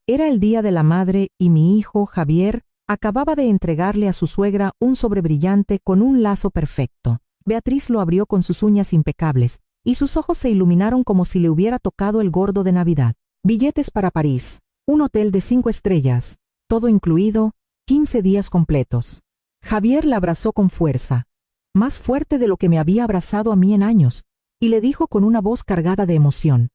Era el Día de la Madre y mi hijo, Javier, acababa de entregarle a su suegra un sobre brillante con un lazo perfecto. Beatriz lo abrió con sus uñas impecables, y sus ojos se iluminaron como si le hubiera tocado el gordo de Navidad. Billetes para París, un hotel de 5 estrellas, todo incluido, 15 días completos. Javier la abrazó con fuerza, más fuerte de lo que me había abrazado a mí en años, y le dijo con una voz cargada de emoción: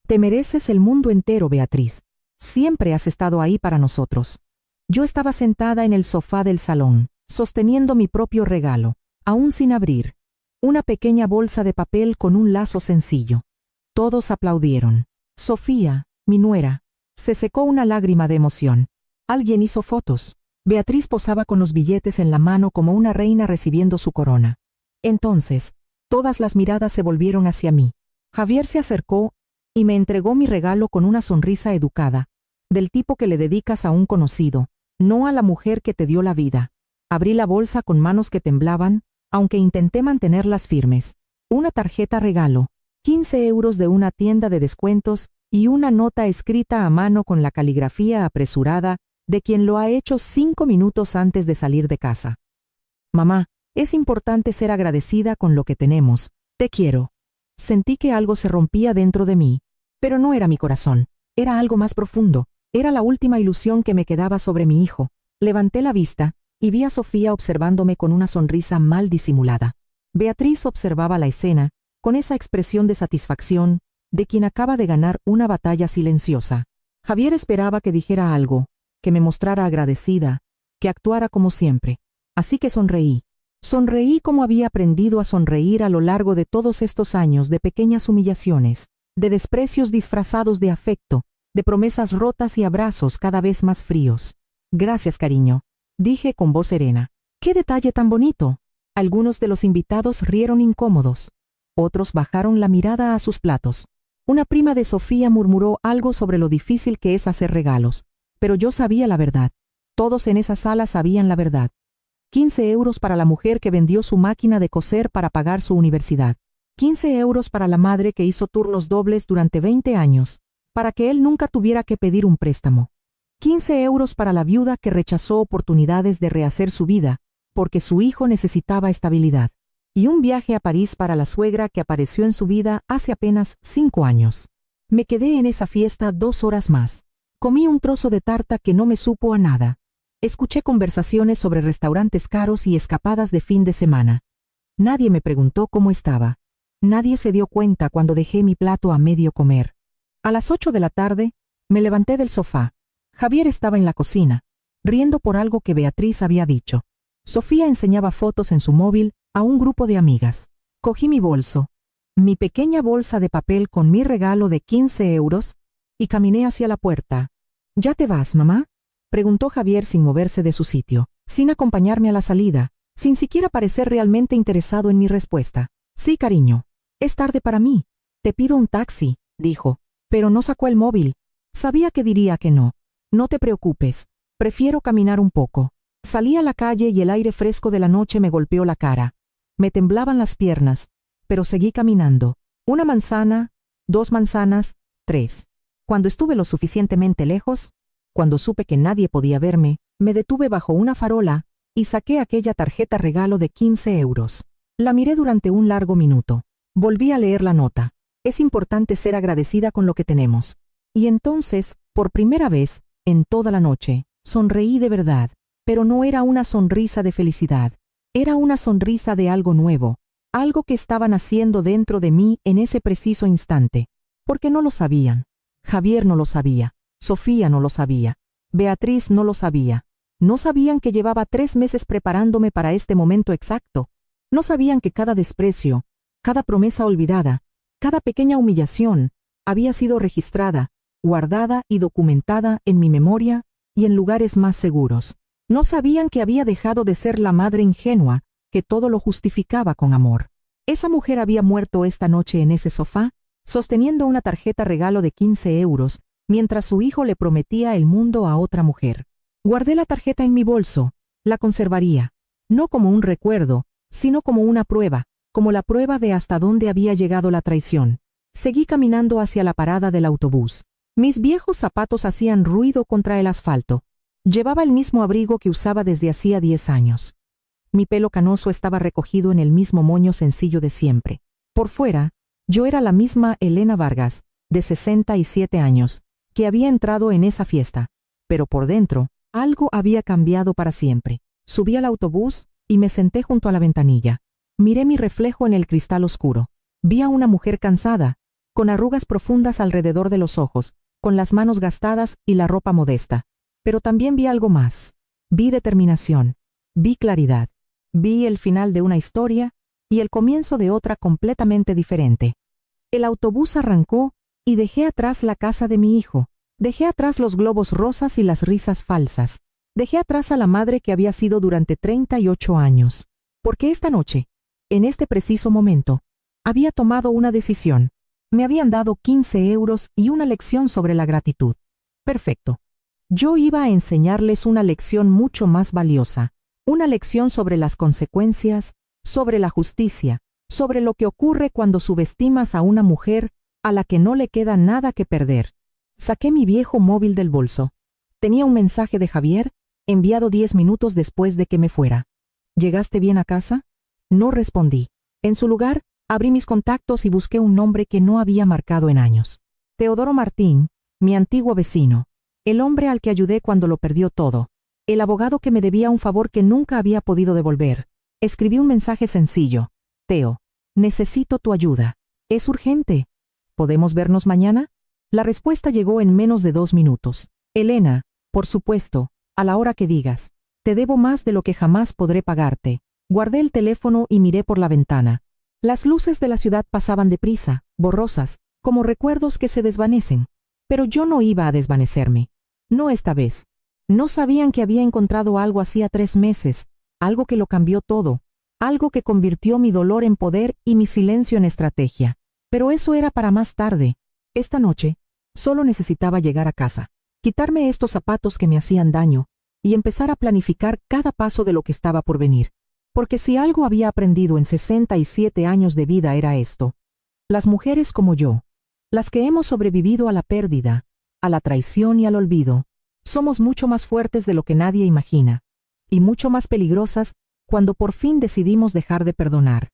«Te mereces el mundo entero, Beatriz. Siempre has estado ahí para nosotros». Yo estaba sentada en el sofá del salón, sosteniendo mi propio regalo, aún sin abrir, una pequeña bolsa de papel con un lazo sencillo. Todos aplaudieron. Sofía, mi nuera, se secó una lágrima de emoción. Alguien hizo fotos. Beatriz posaba con los billetes en la mano como una reina recibiendo su corona. Entonces, todas las miradas se volvieron hacia mí. Javier se acercó y me entregó mi regalo con una sonrisa educada, del tipo que le dedicas a un conocido, no a la mujer que te dio la vida. Abrí la bolsa con manos que temblaban, aunque intenté mantenerlas firmes. Una tarjeta regalo, 15 euros de una tienda de descuentos y una nota escrita a mano con la caligrafía apresurada de quien lo ha hecho 5 minutos antes de salir de casa. «Mamá, es importante ser agradecida con lo que tenemos. Te quiero». Sentí que algo se rompía dentro de mí, pero no era mi corazón, era algo más profundo. Era la última ilusión que me quedaba sobre mi hijo. Levanté la vista y vi a Sofía observándome con una sonrisa mal disimulada. Beatriz observaba la escena con esa expresión de satisfacción de quien acaba de ganar una batalla silenciosa. Javier esperaba que dijera algo, que me mostrara agradecida, que actuara como siempre. Así que sonreí. Sonreí como había aprendido a sonreír a lo largo de todos estos años de pequeñas humillaciones, de desprecios disfrazados de afecto, de promesas rotas y abrazos cada vez más fríos. «Gracias, cariño», dije con voz serena. «¡Qué detalle tan bonito!». Algunos de los invitados rieron incómodos. Otros bajaron la mirada a sus platos. Una prima de Sofía murmuró algo sobre lo difícil que es hacer regalos, pero yo sabía la verdad. Todos en esa sala sabían la verdad. 15 euros para la mujer que vendió su máquina de coser para pagar su universidad. 15 euros para la madre que hizo turnos dobles durante 20 años, para que él nunca tuviera que pedir un préstamo. 15 euros para la viuda que rechazó oportunidades de rehacer su vida, porque su hijo necesitaba estabilidad. Y un viaje a París para la suegra que apareció en su vida hace apenas 5 años. Me quedé en esa fiesta 2 horas más. Comí un trozo de tarta que no me supo a nada. Escuché conversaciones sobre restaurantes caros y escapadas de fin de semana. Nadie me preguntó cómo estaba. Nadie se dio cuenta cuando dejé mi plato a medio comer. A las 8 de la tarde, me levanté del sofá. Javier estaba en la cocina, riendo por algo que Beatriz había dicho. Sofía enseñaba fotos en su móvil a un grupo de amigas. Cogí mi bolso, mi pequeña bolsa de papel con mi regalo de 15 euros, y caminé hacia la puerta. «¿Ya te vas, mamá?», preguntó Javier sin moverse de su sitio, sin acompañarme a la salida, sin siquiera parecer realmente interesado en mi respuesta. «Sí, cariño. Es tarde para mí. Te pido un taxi», dijo, pero no sacó el móvil. Sabía que diría que no. «No te preocupes. Prefiero caminar un poco». Salí a la calle y el aire fresco de la noche me golpeó la cara. Me temblaban las piernas, pero seguí caminando. 1 manzana, 2 manzanas, 3. Cuando estuve lo suficientemente lejos, cuando supe que nadie podía verme, me detuve bajo una farola y saqué aquella tarjeta regalo de 15 euros. La miré durante un largo minuto. Volví a leer la nota. Es importante ser agradecida con lo que tenemos. Y entonces, por primera vez, en toda la noche, sonreí de verdad. Pero no era una sonrisa de felicidad. Era una sonrisa de algo nuevo, algo que estaba naciendo dentro de mí en ese preciso instante. Porque no lo sabían. Javier no lo sabía. Sofía no lo sabía. Beatriz no lo sabía. No sabían que llevaba 3 meses preparándome para este momento exacto. No sabían que cada desprecio, cada promesa olvidada, cada pequeña humillación, había sido registrada, guardada y documentada en mi memoria y en lugares más seguros. No sabían que había dejado de ser la madre ingenua, que todo lo justificaba con amor. Esa mujer había muerto esta noche en ese sofá, sosteniendo una tarjeta regalo de 15 euros, mientras su hijo le prometía el mundo a otra mujer. Guardé la tarjeta en mi bolso. La conservaría, no como un recuerdo, sino como una prueba, como la prueba de hasta dónde había llegado la traición. Seguí caminando hacia la parada del autobús. Mis viejos zapatos hacían ruido contra el asfalto. Llevaba el mismo abrigo que usaba desde hacía 10 años. Mi pelo canoso estaba recogido en el mismo moño sencillo de siempre. Por fuera, yo era la misma Elena Vargas, de 67 años, que había entrado en esa fiesta. Pero por dentro, algo había cambiado para siempre. Subí al autobús y me senté junto a la ventanilla. Miré mi reflejo en el cristal oscuro. Vi a una mujer cansada, con arrugas profundas alrededor de los ojos, con las manos gastadas y la ropa modesta. Pero también vi algo más. Vi determinación. Vi claridad. Vi el final de una historia y el comienzo de otra completamente diferente. El autobús arrancó y dejé atrás la casa de mi hijo. Dejé atrás los globos rosas y las risas falsas. Dejé atrás a la madre que había sido durante 38 años. Porque esta noche, en este preciso momento, había tomado una decisión. Me habían dado 15 euros y una lección sobre la gratitud. Perfecto. Yo iba a enseñarles una lección mucho más valiosa. Una lección sobre las consecuencias, sobre la justicia, sobre lo que ocurre cuando subestimas a una mujer a la que no le queda nada que perder. Saqué mi viejo móvil del bolso. Tenía un mensaje de Javier, enviado 10 minutos después de que me fuera. ¿Llegaste bien a casa? No respondí. En su lugar, abrí mis contactos y busqué un nombre que no había marcado en años. Teodoro Martín, mi antiguo vecino, el hombre al que ayudé cuando lo perdió todo, el abogado que me debía un favor que nunca había podido devolver. Escribí un mensaje sencillo. Teo, necesito tu ayuda. Es urgente. ¿Podemos vernos mañana? La respuesta llegó en menos de 2 minutos. Elena, por supuesto, a la hora que digas. Te debo más de lo que jamás podré pagarte. Guardé el teléfono y miré por la ventana. Las luces de la ciudad pasaban deprisa, borrosas, como recuerdos que se desvanecen. Pero yo no iba a desvanecerme. No esta vez. No sabían que había encontrado algo hacía 3 meses, algo que lo cambió todo, algo que convirtió mi dolor en poder y mi silencio en estrategia. Pero eso era para más tarde. Esta noche, solo necesitaba llegar a casa, quitarme estos zapatos que me hacían daño y empezar a planificar cada paso de lo que estaba por venir. Porque si algo había aprendido en 67 años de vida era esto: las mujeres como yo, las que hemos sobrevivido a la pérdida, a la traición y al olvido, somos mucho más fuertes de lo que nadie imagina, y mucho más peligrosas cuando por fin decidimos dejar de perdonar.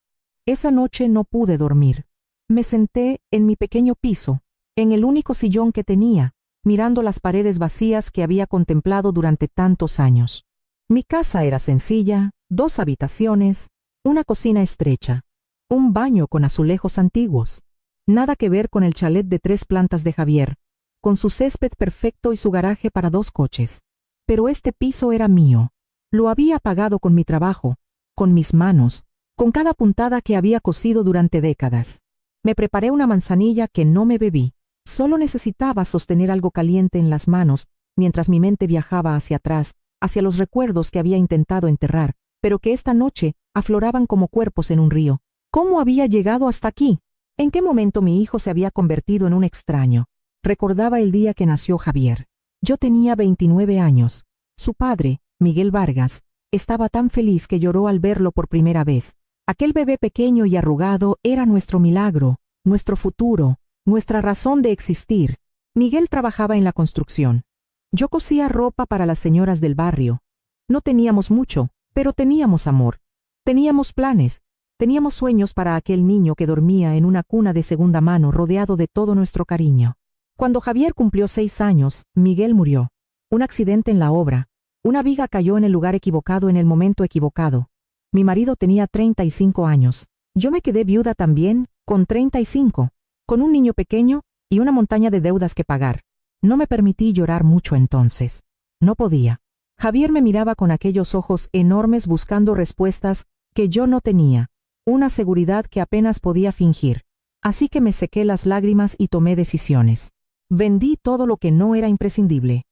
Esa noche no pude dormir. Me senté en mi pequeño piso, en el único sillón que tenía, mirando las paredes vacías que había contemplado durante tantos años. Mi casa era sencilla, 2 habitaciones, una cocina estrecha, un baño con azulejos antiguos. Nada que ver con el chalet de 3 plantas de Javier, con su césped perfecto y su garaje para 2 coches. Pero este piso era mío. Lo había pagado con mi trabajo, con mis manos, con cada puntada que había cosido durante décadas. Me preparé una manzanilla que no me bebí. Solo necesitaba sostener algo caliente en las manos mientras mi mente viajaba hacia atrás, hacia los recuerdos que había intentado enterrar, pero que esta noche afloraban como cuerpos en un río. ¿Cómo había llegado hasta aquí? ¿En qué momento mi hijo se había convertido en un extraño? Recordaba el día que nació Javier. Yo tenía 29 años. Su padre, Miguel Vargas, estaba tan feliz que lloró al verlo por primera vez. Aquel bebé pequeño y arrugado era nuestro milagro, nuestro futuro, nuestra razón de existir. Miguel trabajaba en la construcción. Yo cosía ropa para las señoras del barrio. No teníamos mucho, pero teníamos amor. Teníamos planes. Teníamos sueños para aquel niño que dormía en una cuna de segunda mano rodeado de todo nuestro cariño. Cuando Javier cumplió 6 años, Miguel murió. Un accidente en la obra. Una viga cayó en el lugar equivocado en el momento equivocado. Mi marido tenía 35 años. Yo me quedé viuda también, con 35, con un niño pequeño y una montaña de deudas que pagar. No me permití llorar mucho entonces. No podía. Javier me miraba con aquellos ojos enormes buscando respuestas que yo no tenía, una seguridad que apenas podía fingir. Así que me sequé las lágrimas y tomé decisiones. Vendí todo lo que no era imprescindible.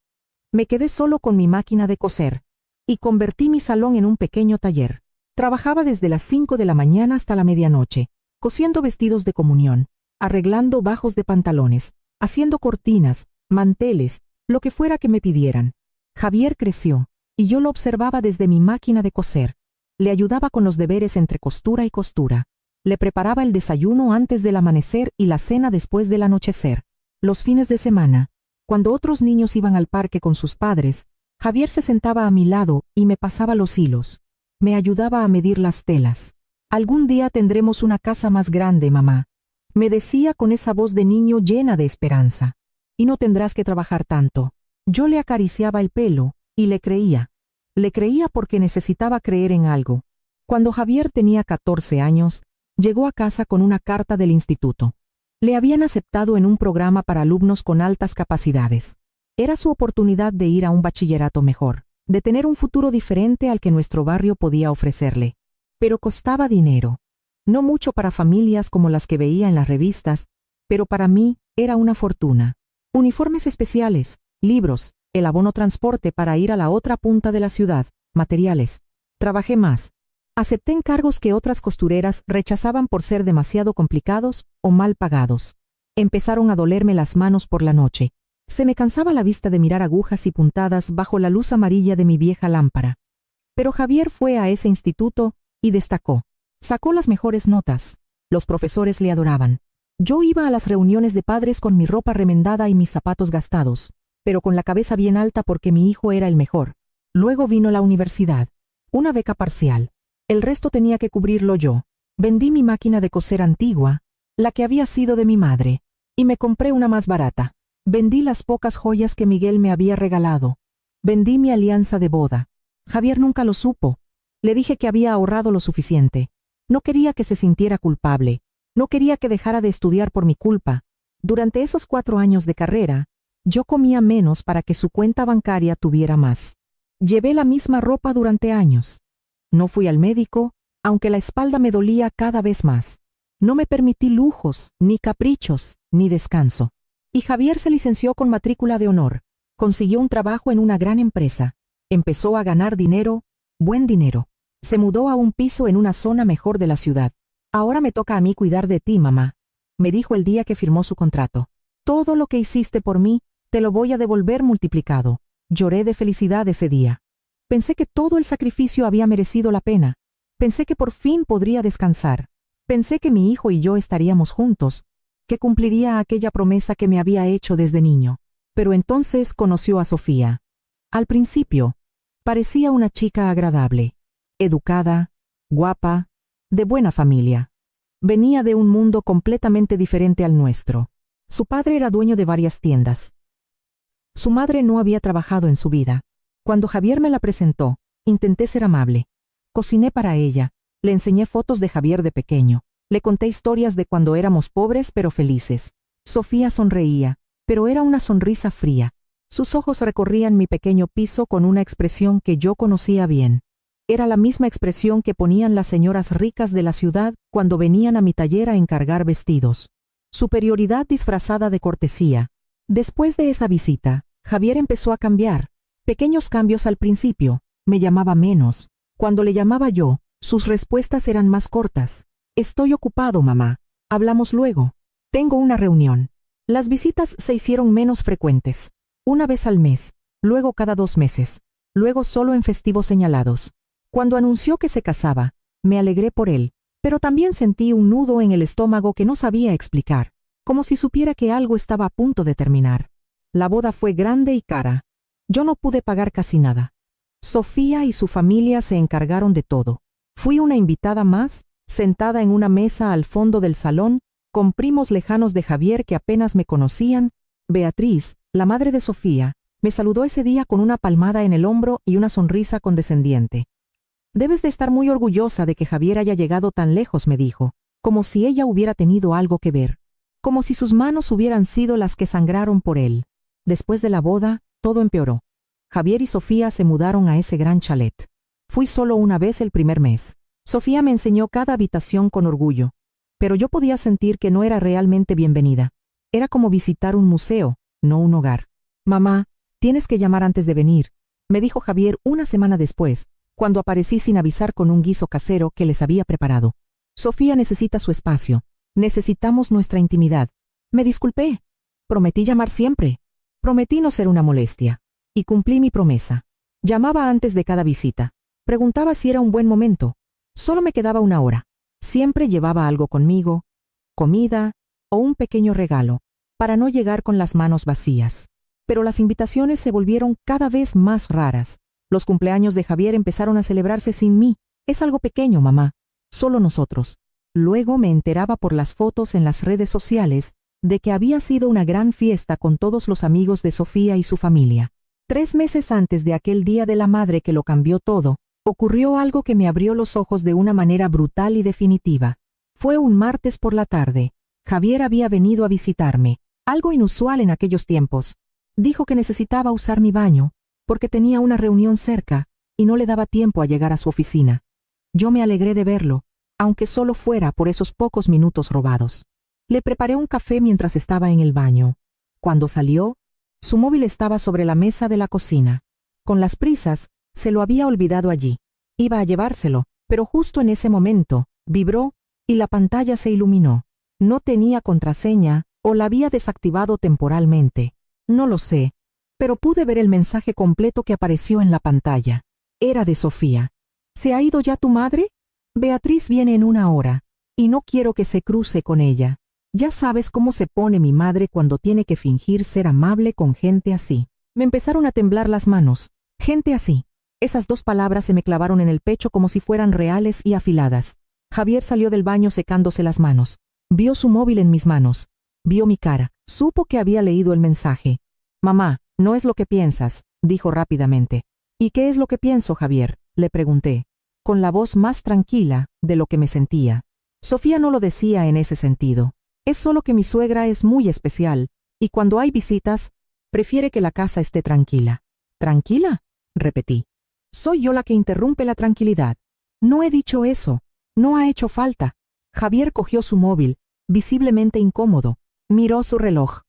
Me quedé solo con mi máquina de coser y convertí mi salón en un pequeño taller. Trabajaba desde las 5 de la mañana hasta la medianoche, cosiendo vestidos de comunión, arreglando bajos de pantalones, haciendo cortinas, manteles, lo que fuera que me pidieran. Javier creció, y yo lo observaba desde mi máquina de coser. Le ayudaba con los deberes entre costura y costura. Le preparaba el desayuno antes del amanecer y la cena después del anochecer. Los fines de semana, Cuando otros niños iban al parque con sus padres, Javier se sentaba a mi lado y me pasaba los hilos. Me ayudaba a medir las telas. Algún día tendremos una casa más grande, mamá, me decía con esa voz de niño llena de esperanza. Y no tendrás que trabajar tanto. Yo le acariciaba el pelo y le creía. Le creía porque necesitaba creer en algo. Cuando Javier tenía 14 años, llegó a casa con una carta del instituto. Le habían aceptado en un programa para alumnos con altas capacidades. Era su oportunidad de ir a un bachillerato mejor, de tener un futuro diferente al que nuestro barrio podía ofrecerle. Pero costaba dinero. No mucho para familias como las que veía en las revistas, pero para mí era una fortuna. Uniformes especiales, libros, el abono transporte para ir a la otra punta de la ciudad, materiales. Trabajé más. Acepté encargos que otras costureras rechazaban por ser demasiado complicados o mal pagados. Empezaron a dolerme las manos por la noche. Se me cansaba la vista de mirar agujas y puntadas bajo la luz amarilla de mi vieja lámpara. Pero Javier fue a ese instituto y destacó. Sacó las mejores notas. Los profesores le adoraban. Yo iba a las reuniones de padres con mi ropa remendada y mis zapatos gastados, pero con la cabeza bien alta porque mi hijo era el mejor. Luego vino la universidad. Una beca parcial. El resto tenía que cubrirlo yo. Vendí mi máquina de coser antigua, la que había sido de mi madre, y me compré una más barata. Vendí las pocas joyas que Miguel me había regalado. Vendí mi alianza de boda. Javier nunca lo supo. Le dije que había ahorrado lo suficiente. No quería que se sintiera culpable. No quería que dejara de estudiar por mi culpa. Durante esos 4 años de carrera, yo comía menos para que su cuenta bancaria tuviera más. Llevé la misma ropa durante años. No fui al médico, aunque la espalda me dolía cada vez más. No me permití lujos, ni caprichos, ni descanso. Y Javier se licenció con matrícula de honor. Consiguió un trabajo en una gran empresa. Empezó a ganar dinero, buen dinero. Se mudó a un piso en una zona mejor de la ciudad. Ahora me toca a mí cuidar de ti, mamá, me dijo el día que firmó su contrato. Todo lo que hiciste por mí, te lo voy a devolver multiplicado. Lloré de felicidad ese día. Pensé que todo el sacrificio había merecido la pena. Pensé que por fin podría descansar. Pensé que mi hijo y yo estaríamos juntos, que cumpliría aquella promesa que me había hecho desde niño. Pero entonces conoció a Sofía. Al principio, parecía una chica agradable, educada, guapa, de buena familia. Venía de un mundo completamente diferente al nuestro. Su padre era dueño de varias tiendas. Su madre no había trabajado en su vida. Cuando Javier me la presentó, intenté ser amable. Cociné para ella, le enseñé fotos de Javier de pequeño, le conté historias de cuando éramos pobres pero felices. Sofía sonreía, pero era una sonrisa fría. Sus ojos recorrían mi pequeño piso con una expresión que yo conocía bien. Era la misma expresión que ponían las señoras ricas de la ciudad cuando venían a mi taller a encargar vestidos. Superioridad disfrazada de cortesía. Después de esa visita, Javier empezó a cambiar. Pequeños cambios al principio. Me llamaba menos. Cuando le llamaba yo, sus respuestas eran más cortas. Estoy ocupado, mamá. Hablamos luego. Tengo una reunión. Las visitas se hicieron menos frecuentes. Una vez al mes, luego cada 2 meses, luego solo en festivos señalados. Cuando anunció que se casaba, me alegré por él, pero también sentí un nudo en el estómago que no sabía explicar, como si supiera que algo estaba a punto de terminar. La boda fue grande y cara. Yo no pude pagar casi nada. Sofía y su familia se encargaron de todo. Fui una invitada más, sentada en una mesa al fondo del salón, con primos lejanos de Javier que apenas me conocían. Beatriz, la madre de Sofía, me saludó ese día con una palmada en el hombro y una sonrisa condescendiente. Debes de estar muy orgullosa de que Javier haya llegado tan lejos, me dijo, como si ella hubiera tenido algo que ver, como si sus manos hubieran sido las que sangraron por él. Después de la boda, todo empeoró. Javier y Sofía se mudaron a ese gran chalet. Fui solo una vez el primer mes. Sofía me enseñó cada habitación con orgullo, pero yo podía sentir que no era realmente bienvenida. Era como visitar un museo, no un hogar. Mamá, tienes que llamar antes de venir, me dijo Javier una semana después, cuando aparecí sin avisar con un guiso casero que les había preparado. Sofía necesita su espacio. Necesitamos nuestra intimidad. Me disculpé. Prometí llamar siempre. Prometí no ser una molestia. Y cumplí mi promesa. Llamaba antes de cada visita. Preguntaba si era un buen momento. Solo me quedaba 1 hora. Siempre llevaba algo conmigo, comida o un pequeño regalo, para no llegar con las manos vacías. pero las invitaciones se volvieron cada vez más raras. Los cumpleaños de Javier empezaron a celebrarse sin mí. Es algo pequeño, mamá. Solo nosotros. Luego me enteraba por las fotos en las redes sociales de que había sido una gran fiesta con todos los amigos de Sofía y su familia. 3 meses antes de aquel Día de la Madre que lo cambió todo, ocurrió algo que me abrió los ojos de una manera brutal y definitiva. Fue un martes por la tarde. Javier había venido a visitarme, algo inusual en aquellos tiempos. Dijo que necesitaba usar mi baño, porque tenía una reunión cerca y no le daba tiempo a llegar a su oficina. Yo me alegré de verlo, aunque solo fuera por esos pocos minutos robados. Le preparé un café mientras estaba en el baño. Cuando salió, su móvil estaba sobre la mesa de la cocina. Con las prisas, se lo había olvidado allí. Iba a llevárselo, pero justo en ese momento, vibró y la pantalla se iluminó. No tenía contraseña o la había desactivado temporalmente. No lo sé, pero pude ver el mensaje completo que apareció en la pantalla. Era de Sofía. ¿Se ha ido ya tu madre? Beatriz viene en 1 hora, y no quiero que se cruce con ella. Ya sabes cómo se pone mi madre cuando tiene que fingir ser amable con gente así. Me empezaron a temblar las manos. Gente así. Esas 2 palabras se me clavaron en el pecho como si fueran reales y afiladas. Javier salió del baño secándose las manos. Vio su móvil en mis manos. Vio mi cara. Supo que había leído el mensaje. Mamá, no es lo que piensas, dijo rápidamente. ¿Y qué es lo que pienso, Javier?, le pregunté, con la voz más tranquila de lo que me sentía. Sofía no lo decía en ese sentido. Es solo que mi suegra es muy especial, y cuando hay visitas, prefiere que la casa esté tranquila. ¿Tranquila?, repetí. Soy yo la que interrumpe la tranquilidad. No he dicho eso. No ha hecho falta. Javier cogió su móvil, visiblemente incómodo. Miró su reloj.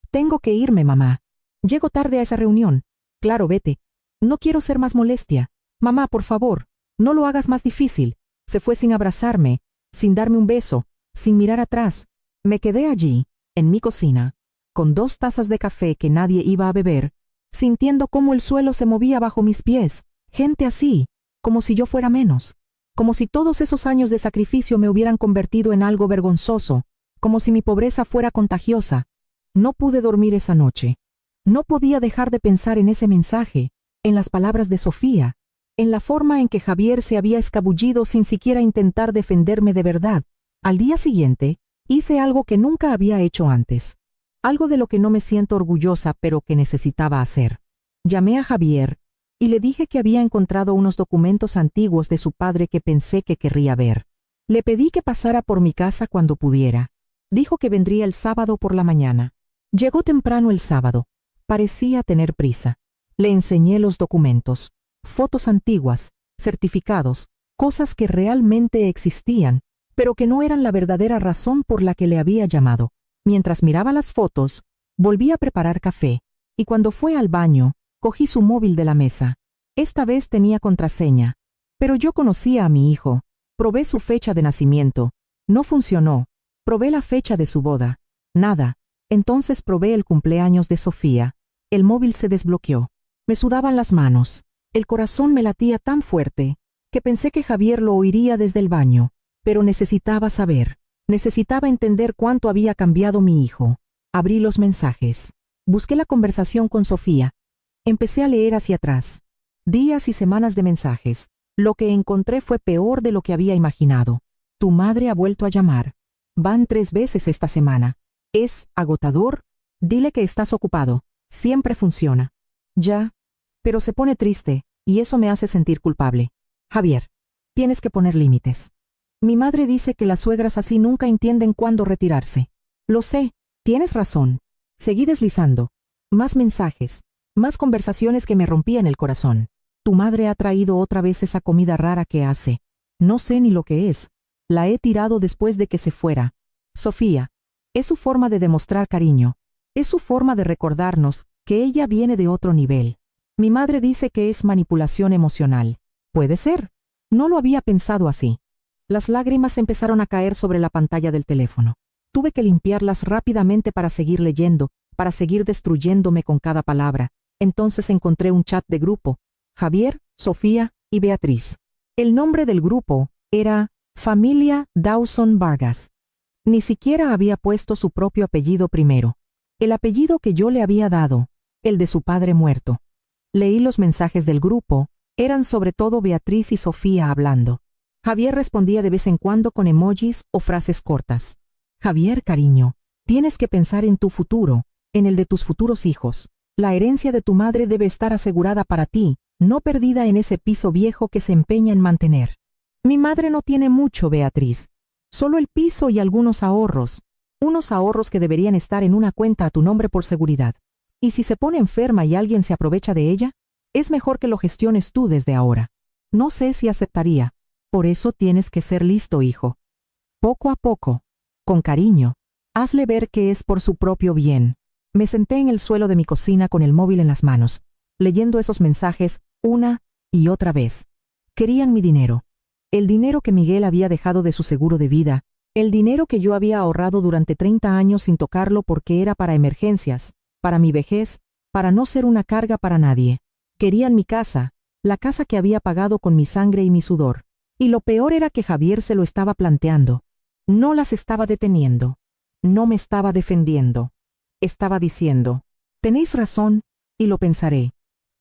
Tengo que irme, mamá. Llego tarde a esa reunión. Claro, vete. No quiero ser más molestia. Mamá, por favor, no lo hagas más difícil. Se fue sin abrazarme, sin darme un beso, sin mirar atrás. Me quedé allí, en mi cocina, con 2 tazas de café que nadie iba a beber, sintiendo cómo el suelo se movía bajo mis pies. Gente así, como si yo fuera menos. Como si todos esos años de sacrificio me hubieran convertido en algo vergonzoso, como si mi pobreza fuera contagiosa. No pude dormir esa noche. No podía dejar de pensar en ese mensaje, en las palabras de Sofía, en la forma en que Javier se había escabullido sin siquiera intentar defenderme de verdad. Al día siguiente, hice algo que nunca había hecho antes. Algo de lo que no me siento orgullosa, pero que necesitaba hacer. Llamé a Javier y le dije que había encontrado unos documentos antiguos de su padre que pensé que querría ver. Le pedí que pasara por mi casa cuando pudiera. Dijo que vendría el sábado por la mañana. Llegó temprano el sábado. Parecía tener prisa. Le enseñé los documentos, fotos antiguas, certificados, cosas que realmente existían, pero que no eran la verdadera razón por la que le había llamado. Mientras miraba las fotos, volví a preparar café, y cuando fue al baño, cogí su móvil de la mesa. Esta vez tenía contraseña, pero yo conocía a mi hijo. Probé su fecha de nacimiento. No funcionó. Probé la fecha de su boda. Nada. Entonces probé el cumpleaños de Sofía. El móvil se desbloqueó. Me sudaban las manos. El corazón me latía tan fuerte que pensé que Javier lo oiría desde el baño, pero necesitaba saber. Necesitaba entender cuánto había cambiado mi hijo. Abrí los mensajes. Busqué la conversación con Sofía. Empecé a leer hacia atrás. Días y semanas de mensajes. Lo que encontré fue peor de lo que había imaginado. Tu madre ha vuelto a llamar. Van 3 veces esta semana. ¿Es agotador? Dile que estás ocupado. Siempre funciona. Ya, pero se pone triste, y eso me hace sentir culpable. Javier, tienes que poner límites. Mi madre dice que las suegras así nunca entienden cuándo retirarse. Lo sé, tienes razón. Seguí deslizando. Más mensajes, más conversaciones que me rompían el corazón. Tu madre ha traído otra vez esa comida rara que hace. No sé ni lo que es. La he tirado después de que se fuera. Sofía, es su forma de demostrar cariño. Es su forma de recordarnos que ella viene de otro nivel. Mi madre dice que es manipulación emocional. Puede ser. No lo había pensado así. Las lágrimas empezaron a caer sobre la pantalla del teléfono. Tuve que limpiarlas rápidamente para seguir leyendo, para seguir destruyéndome con cada palabra. Entonces encontré un chat de grupo. Javier, Sofía y Beatriz. El nombre del grupo era Familia Dawson Vargas. Ni siquiera había puesto su propio apellido primero. El apellido que yo le había dado, el de su padre muerto. Leí los mensajes del grupo, eran sobre todo Beatriz y Sofía hablando. Javier respondía de vez en cuando con emojis o frases cortas. Javier, cariño, tienes que pensar en tu futuro, en el de tus futuros hijos. La herencia de tu madre debe estar asegurada para ti, no perdida en ese piso viejo que se empeña en mantener. Mi madre no tiene mucho, Beatriz. Solo el piso y algunos ahorros. Unos ahorros que deberían estar en una cuenta a tu nombre por seguridad. Y si se pone enferma y alguien se aprovecha de ella, es mejor que lo gestiones tú desde ahora. No sé si aceptaría. Por eso tienes que ser listo, hijo. Poco a poco, con cariño, hazle ver que es por su propio bien. Me senté en el suelo de mi cocina con el móvil en las manos, leyendo esos mensajes una y otra vez. Querían mi dinero. El dinero que Miguel había dejado de su seguro de vida, el dinero que yo había ahorrado durante 30 años sin tocarlo porque era para emergencias, para mi vejez, para no ser una carga para nadie. Querían mi casa, la casa que había pagado con mi sangre y mi sudor. Y lo peor era que Javier se lo estaba planteando. No las estaba deteniendo. No me estaba defendiendo. Estaba diciendo, tenéis razón, y lo pensaré.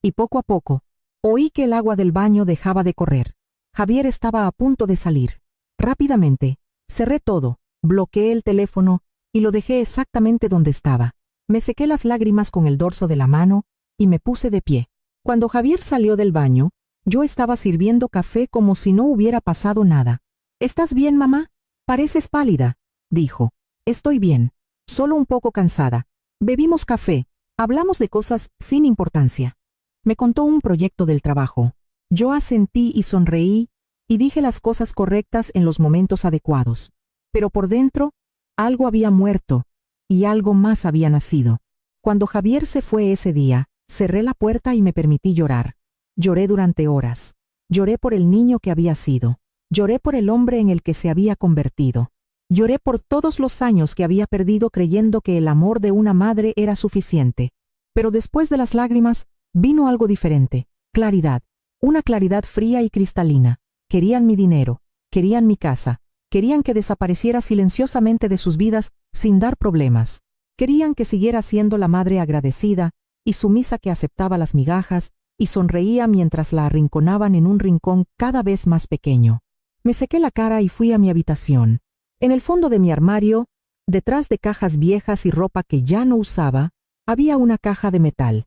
Y poco a poco, oí que el agua del baño dejaba de correr. Javier estaba a punto de salir. Rápidamente, cerré todo, bloqueé el teléfono y lo dejé exactamente donde estaba. Me sequé las lágrimas con el dorso de la mano y me puse de pie. Cuando Javier salió del baño, yo estaba sirviendo café como si no hubiera pasado nada. ¿Estás bien, mamá? Pareces pálida, dijo. Estoy bien, solo un poco cansada. Bebimos café, hablamos de cosas sin importancia. Me contó un proyecto del trabajo. Yo asentí y sonreí y dije las cosas correctas en los momentos adecuados. Pero por dentro, algo había muerto y algo más había nacido. Cuando Javier se fue ese día, cerré la puerta y me permití llorar. Lloré durante horas. Lloré por el niño que había sido. Lloré por el hombre en el que se había convertido. Lloré por todos los años que había perdido creyendo que el amor de una madre era suficiente. Pero después de las lágrimas, vino algo diferente. Claridad. Una claridad fría y cristalina. Querían mi dinero. Querían mi casa. Querían que desapareciera silenciosamente de sus vidas sin dar problemas. Querían que siguiera siendo la madre agradecida y sumisa que aceptaba las migajas y sonreía mientras la arrinconaban en un rincón cada vez más pequeño. Me sequé la cara y fui a mi habitación. En el fondo de mi armario, detrás de cajas viejas y ropa que ya no usaba, había una caja de metal.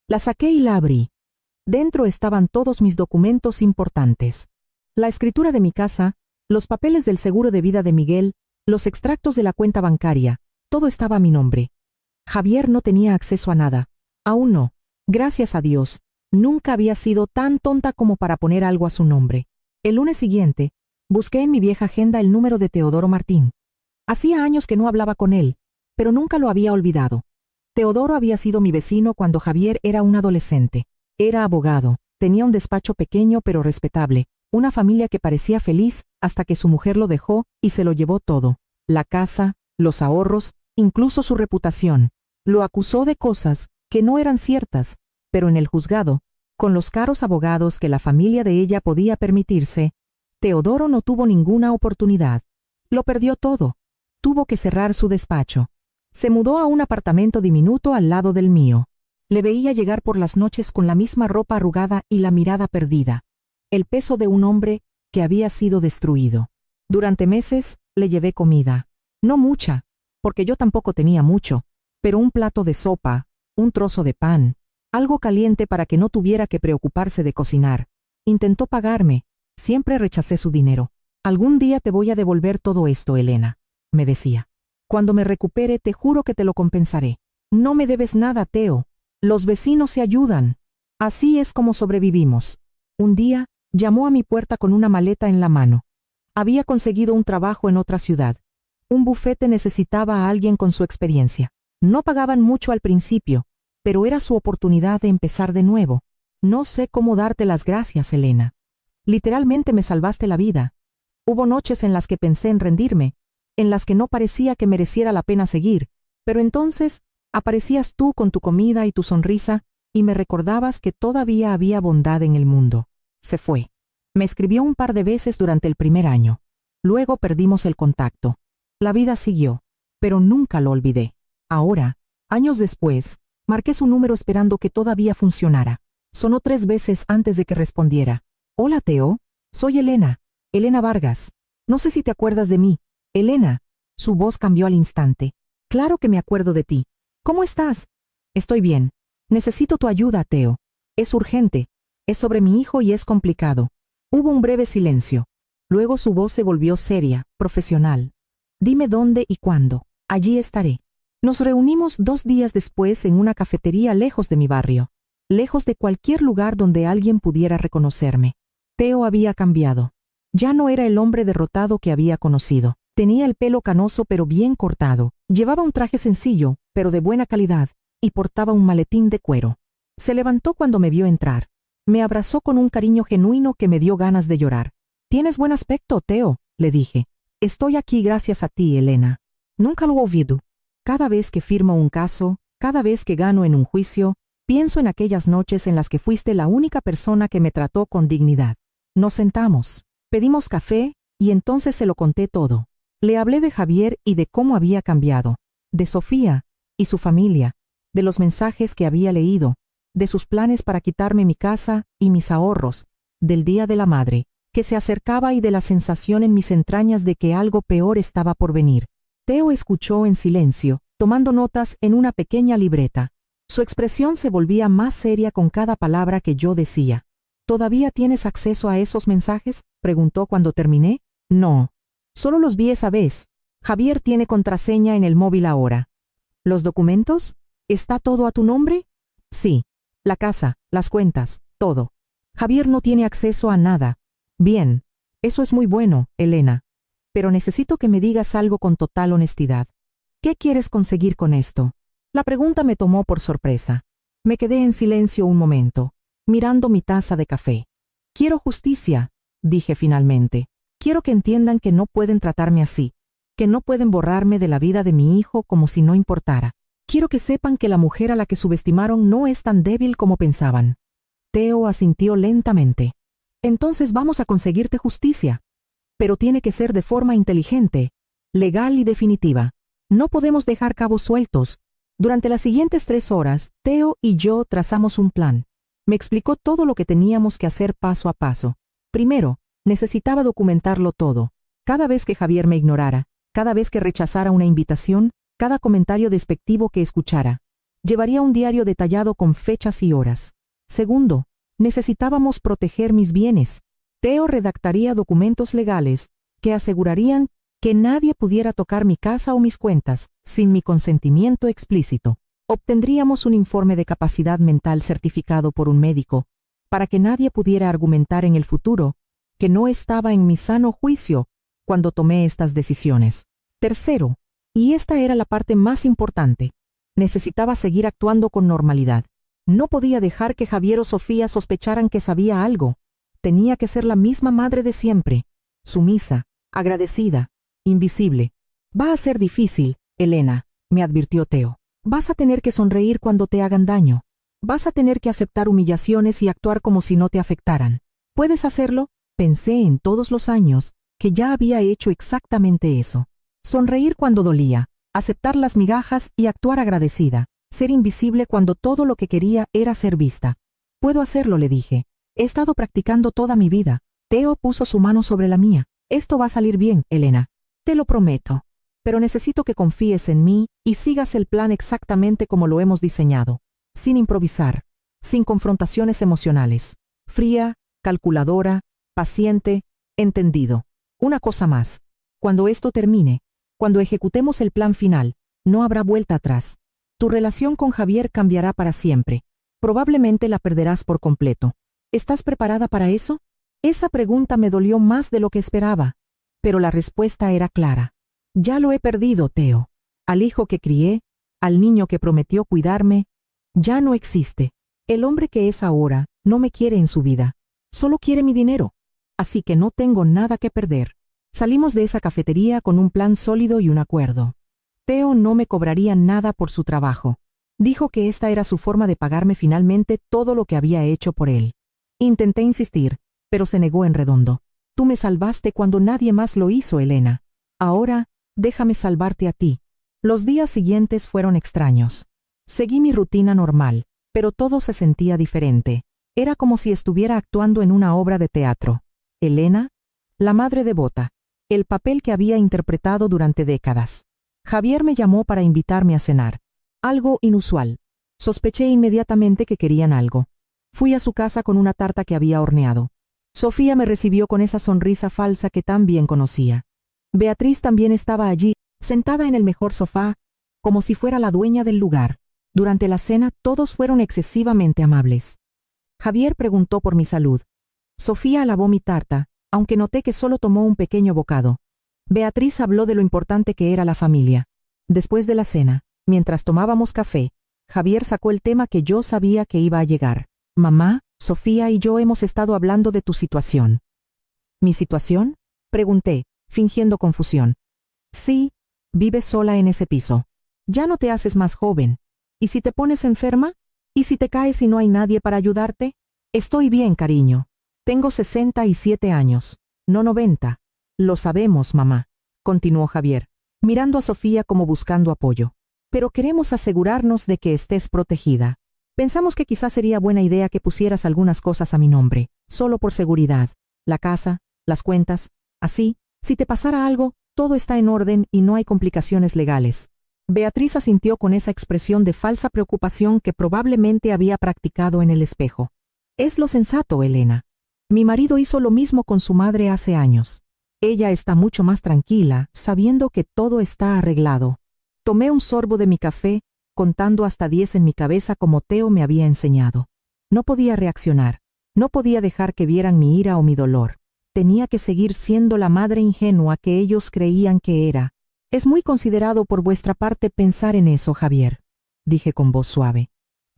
La saqué y la abrí. Dentro estaban todos mis documentos importantes. La escritura de mi casa, los papeles del seguro de vida de Miguel, los extractos de la cuenta bancaria, todo estaba a mi nombre. Javier no tenía acceso a nada. Aún no. Gracias a Dios, nunca había sido tan tonta como para poner algo a su nombre. El lunes siguiente, busqué en mi vieja agenda el número de Teodoro Martín. Hacía años que no hablaba con él, pero nunca lo había olvidado. Teodoro había sido mi vecino cuando Javier era un adolescente. Era abogado, tenía un despacho pequeño pero respetable, una familia que parecía feliz hasta que su mujer lo dejó y se lo llevó todo. La casa, los ahorros, incluso su reputación. Lo acusó de cosas que no eran ciertas, pero en el juzgado, con los caros abogados que la familia de ella podía permitirse, Teodoro no tuvo ninguna oportunidad. Lo perdió todo. Tuvo que cerrar su despacho. Se mudó a un apartamento diminuto al lado del mío. Le veía llegar por las noches con la misma ropa arrugada y la mirada perdida. El peso de un hombre que había sido destruido. Durante meses le llevé comida. No mucha, porque yo tampoco tenía mucho, pero un plato de sopa, un trozo de pan, algo caliente para que no tuviera que preocuparse de cocinar. Intentó pagarme. Siempre rechacé su dinero. Algún día te voy a devolver todo esto, Elena, me decía. Cuando me recupere te juro que te lo compensaré. No me debes nada, Teo. Los vecinos se ayudan. Así es como sobrevivimos. Un día, llamó a mi puerta con una maleta en la mano. Había conseguido un trabajo en otra ciudad. Un bufete necesitaba a alguien con su experiencia. No pagaban mucho al principio, pero era su oportunidad de empezar de nuevo. No sé cómo darte las gracias, Elena. Literalmente me salvaste la vida. Hubo noches en las que pensé en rendirme, en las que no parecía que mereciera la pena seguir, pero entonces aparecías tú con tu comida y tu sonrisa y me recordabas que todavía había bondad en el mundo. Se fue. Me escribió un par de veces durante el primer año. Luego perdimos el contacto. La vida siguió, pero nunca lo olvidé. Ahora, años después, Marqué su número esperando que todavía funcionara. Sonó 3 veces antes de que respondiera. Hola, Teo. Soy Elena. Elena Vargas. No sé si te acuerdas de mí. Elena. Su voz cambió al instante. Claro que me acuerdo de ti. ¿Cómo estás? Estoy bien. Necesito tu ayuda, Teo. Es urgente. Es sobre mi hijo y es complicado. Hubo un breve silencio. Luego su voz se volvió seria, profesional. Dime dónde y cuándo. Allí estaré. Nos reunimos 2 días después en una cafetería lejos de mi barrio, lejos de cualquier lugar donde alguien pudiera reconocerme. Teo había cambiado. Ya no era el hombre derrotado que había conocido. Tenía el pelo canoso pero bien cortado, llevaba un traje sencillo, pero de buena calidad, y portaba un maletín de cuero. Se levantó cuando me vio entrar. Me abrazó con un cariño genuino que me dio ganas de llorar. «Tienes buen aspecto, Teo», le dije. «Estoy aquí gracias a ti, Elena. Nunca lo olvido. Cada vez que firmo un caso, cada vez que gano en un juicio, pienso en aquellas noches en las que fuiste la única persona que me trató con dignidad». Nos sentamos, pedimos café, y entonces se lo conté todo. Le hablé de Javier y de cómo había cambiado, de Sofía y su familia, de los mensajes que había leído, de sus planes para quitarme mi casa y mis ahorros, del Día de la Madre, que se acercaba y de la sensación en mis entrañas de que algo peor estaba por venir. Teo escuchó en silencio, tomando notas en una pequeña libreta. Su expresión se volvía más seria con cada palabra que yo decía. «¿Todavía tienes acceso a esos mensajes?», preguntó cuando terminé. «No. Solo los vi esa vez. Javier tiene contraseña en el móvil ahora». «¿Los documentos? ¿Está todo a tu nombre?» «Sí. La casa, las cuentas, todo. Javier no tiene acceso a nada». «Bien. Eso es muy bueno, Elena. Pero necesito que me digas algo con total honestidad. ¿Qué quieres conseguir con esto?». La pregunta me tomó por sorpresa. Me quedé en silencio un momento, mirando mi taza de café. «Quiero justicia», dije finalmente. «Quiero que entiendan que no pueden tratarme así, que no pueden borrarme de la vida de mi hijo como si no importara. Quiero que sepan que la mujer a la que subestimaron no es tan débil como pensaban». Teo asintió lentamente. «Entonces vamos a conseguirte justicia. Pero tiene que ser de forma inteligente, legal y definitiva. No podemos dejar cabos sueltos». Durante las siguientes 3 horas, Teo y yo trazamos un plan. Me explicó todo lo que teníamos que hacer paso a paso. Primero, necesitaba documentarlo todo. Cada vez que Javier me ignorara, cada vez que rechazara una invitación, cada comentario despectivo que escuchara. Llevaría un diario detallado con fechas y horas. Segundo, necesitábamos proteger mis bienes. Teo redactaría documentos legales que asegurarían que nadie pudiera tocar mi casa o mis cuentas sin mi consentimiento explícito. Obtendríamos un informe de capacidad mental certificado por un médico, para que nadie pudiera argumentar en el futuro que no estaba en mi sano juicio cuando tomé estas decisiones. Tercero, y esta era la parte más importante, necesitaba seguir actuando con normalidad. No podía dejar que Javier o Sofía sospecharan que sabía algo. Tenía que ser la misma madre de siempre, sumisa, agradecida, invisible. «Va a ser difícil, Elena», me advirtió Teo. «Vas a tener que sonreír cuando te hagan daño. Vas a tener que aceptar humillaciones y actuar como si no te afectaran. ¿Puedes hacerlo?». Pensé en todos los años que ya había hecho exactamente eso. Sonreír cuando dolía, aceptar las migajas y actuar agradecida, ser invisible cuando todo lo que quería era ser vista. «Puedo hacerlo», le dije. «He estado practicando toda mi vida». Teo puso su mano sobre la mía. «Esto va a salir bien, Elena. Te lo prometo. Pero necesito que confíes en mí y sigas el plan exactamente como lo hemos diseñado. Sin improvisar, sin confrontaciones emocionales. Fría, calculadora, paciente, entendido. Una cosa más. Cuando esto termine, cuando ejecutemos el plan final, no habrá vuelta atrás. Tu relación con Javier cambiará para siempre. Probablemente la perderás por completo. ¿Estás preparada para eso?». Esa pregunta me dolió más de lo que esperaba, pero la respuesta era clara. «Ya lo he perdido, Teo. Al hijo que crié, al niño que prometió cuidarme, ya no existe. El hombre que es ahora no me quiere en su vida. Solo quiere mi dinero. Así que no tengo nada que perder». Salimos de esa cafetería con un plan sólido y un acuerdo. Teo no me cobraría nada por su trabajo. Dijo que esta era su forma de pagarme finalmente todo lo que había hecho por él. Intenté insistir, pero se negó en redondo. «Tú me salvaste cuando nadie más lo hizo, Elena. Ahora, déjame salvarte a ti». Los días siguientes fueron extraños. Seguí mi rutina normal, pero todo se sentía diferente. Era como si estuviera actuando en una obra de teatro. Elena, la madre devota, el papel que había interpretado durante décadas. Javier me llamó para invitarme a cenar. Algo inusual. Sospeché inmediatamente que querían algo. Fui a su casa con una tarta que había horneado. Sofía me recibió con esa sonrisa falsa que tan bien conocía. Beatriz también estaba allí, sentada en el mejor sofá, como si fuera la dueña del lugar. Durante la cena todos fueron excesivamente amables. Javier preguntó por mi salud. Sofía alabó mi tarta, aunque noté que solo tomó un pequeño bocado. Beatriz habló de lo importante que era la familia. Después de la cena, mientras tomábamos café, Javier sacó el tema que yo sabía que iba a llegar. Mamá, Sofía y yo hemos estado hablando de tu situación. ¿Mi situación? Pregunté, fingiendo confusión. Sí, vives sola en ese piso. Ya no te haces más joven. ¿Y si te pones enferma? ¿Y si te caes y no hay nadie para ayudarte? Estoy bien, cariño. Tengo 67 años, no 90. Lo sabemos, mamá, continuó Javier, mirando a Sofía como buscando apoyo. Pero queremos asegurarnos de que estés protegida. Pensamos que quizás sería buena idea que pusieras algunas cosas a mi nombre, solo por seguridad. La casa, las cuentas, así, si te pasara algo, todo está en orden y no hay complicaciones legales. Beatriz asintió con esa expresión de falsa preocupación que probablemente había practicado en el espejo. Es lo sensato, Elena. Mi marido hizo lo mismo con su madre hace años. Ella está mucho más tranquila, sabiendo que todo está arreglado. Tomé un sorbo de mi café, contando hasta 10 en mi cabeza como Teo me había enseñado. No podía reaccionar, no podía dejar que vieran mi ira o mi dolor. Tenía que seguir siendo la madre ingenua que ellos creían que era. Es muy considerado por vuestra parte pensar en eso, Javier, dije con voz suave.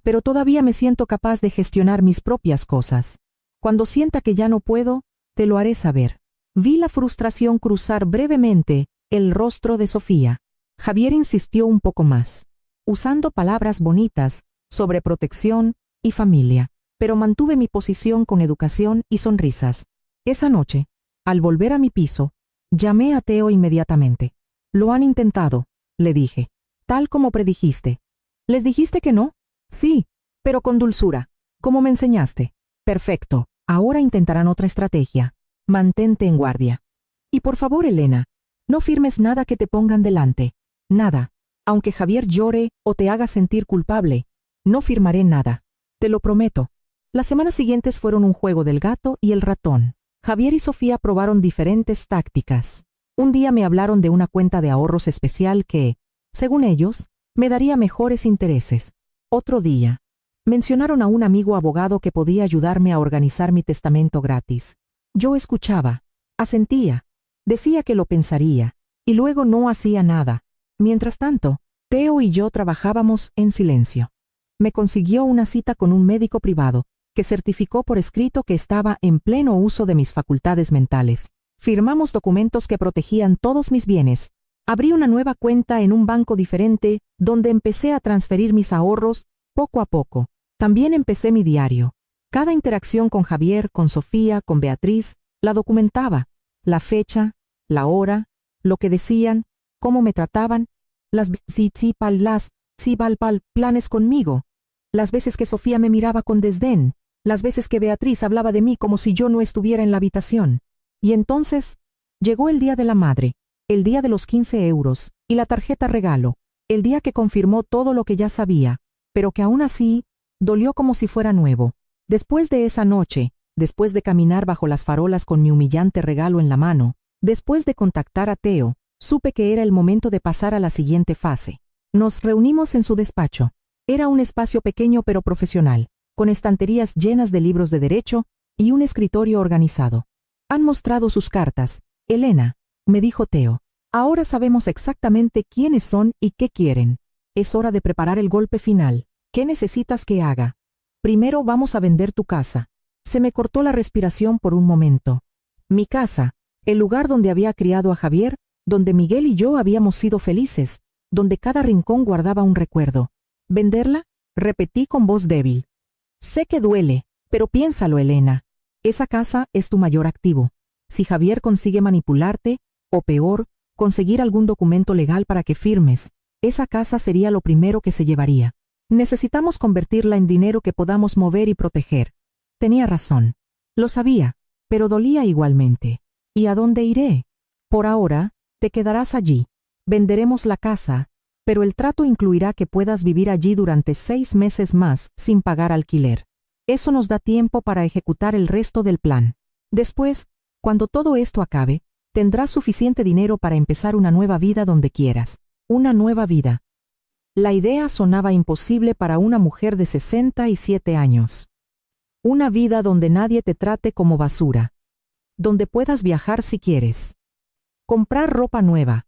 Pero todavía me siento capaz de gestionar mis propias cosas. Cuando sienta que ya no puedo, te lo haré saber. Vi la frustración cruzar brevemente el rostro de Sofía. Javier insistió un poco más, usando palabras bonitas sobre protección y familia, pero mantuve mi posición con educación y sonrisas. Esa noche, al volver a mi piso, llamé a Teo inmediatamente. Lo han intentado, le dije, tal como predijiste. ¿Les dijiste que no? Sí, pero con dulzura, como me enseñaste. Perfecto, ahora intentarán otra estrategia. Mantente en guardia. Y por favor, Elena, no firmes nada que te pongan delante. Nada. Aunque Javier llore o te haga sentir culpable, no firmaré nada. Te lo prometo. Las semanas siguientes fueron un juego del gato y el ratón. Javier y Sofía probaron diferentes tácticas. Un día me hablaron de una cuenta de ahorros especial que, según ellos, me daría mejores intereses. Otro día, mencionaron a un amigo abogado que podía ayudarme a organizar mi testamento gratis. Yo escuchaba, asentía, decía que lo pensaría, y luego no hacía nada. Mientras tanto, Teo y yo trabajábamos en silencio. Me consiguió una cita con un médico privado, que certificó por escrito que estaba en pleno uso de mis facultades mentales. Firmamos documentos que protegían todos mis bienes. Abrí una nueva cuenta en un banco diferente, donde empecé a transferir mis ahorros poco a poco. También empecé mi diario. Cada interacción con Javier, con Sofía, con Beatriz, la documentaba. La fecha, la hora, lo que decían, cómo me trataban, las planes conmigo, las veces que Sofía me miraba con desdén, las veces que Beatriz hablaba de mí como si yo no estuviera en la habitación. Y entonces, llegó el día de la madre, el día de los 15 euros, y la tarjeta regalo, el día que confirmó todo lo que ya sabía, pero que aún así, dolió como si fuera nuevo. Después de esa noche, después de caminar bajo las farolas con mi humillante regalo en la mano, después de contactar a Teo, supe que era el momento de pasar a la siguiente fase. Nos reunimos en su despacho. Era un espacio pequeño pero profesional, con estanterías llenas de libros de derecho y un escritorio organizado. Han mostrado sus cartas, Elena, me dijo Teo. Ahora sabemos exactamente quiénes son y qué quieren. Es hora de preparar el golpe final. ¿Qué necesitas que haga? Primero vamos a vender tu casa. Se me cortó la respiración por un momento. Mi casa, el lugar donde había criado a Javier, donde Miguel y yo habíamos sido felices, donde cada rincón guardaba un recuerdo. ¿Venderla? Repetí con voz débil. Sé que duele, pero piénsalo, Elena. Esa casa es tu mayor activo. Si Javier consigue manipularte, o peor, conseguir algún documento legal para que firmes, esa casa sería lo primero que se llevaría. Necesitamos convertirla en dinero que podamos mover y proteger. Tenía razón. Lo sabía, pero dolía igualmente. ¿Y a dónde iré? Por ahora, te quedarás allí. Venderemos la casa, pero el trato incluirá que puedas vivir allí durante 6 meses más sin pagar alquiler. Eso nos da tiempo para ejecutar el resto del plan. Después, cuando todo esto acabe, tendrás suficiente dinero para empezar una nueva vida donde quieras. Una nueva vida. La idea sonaba imposible para una mujer de 67 años. Una vida donde nadie te trate como basura. Donde puedas viajar si quieres. Comprar ropa nueva.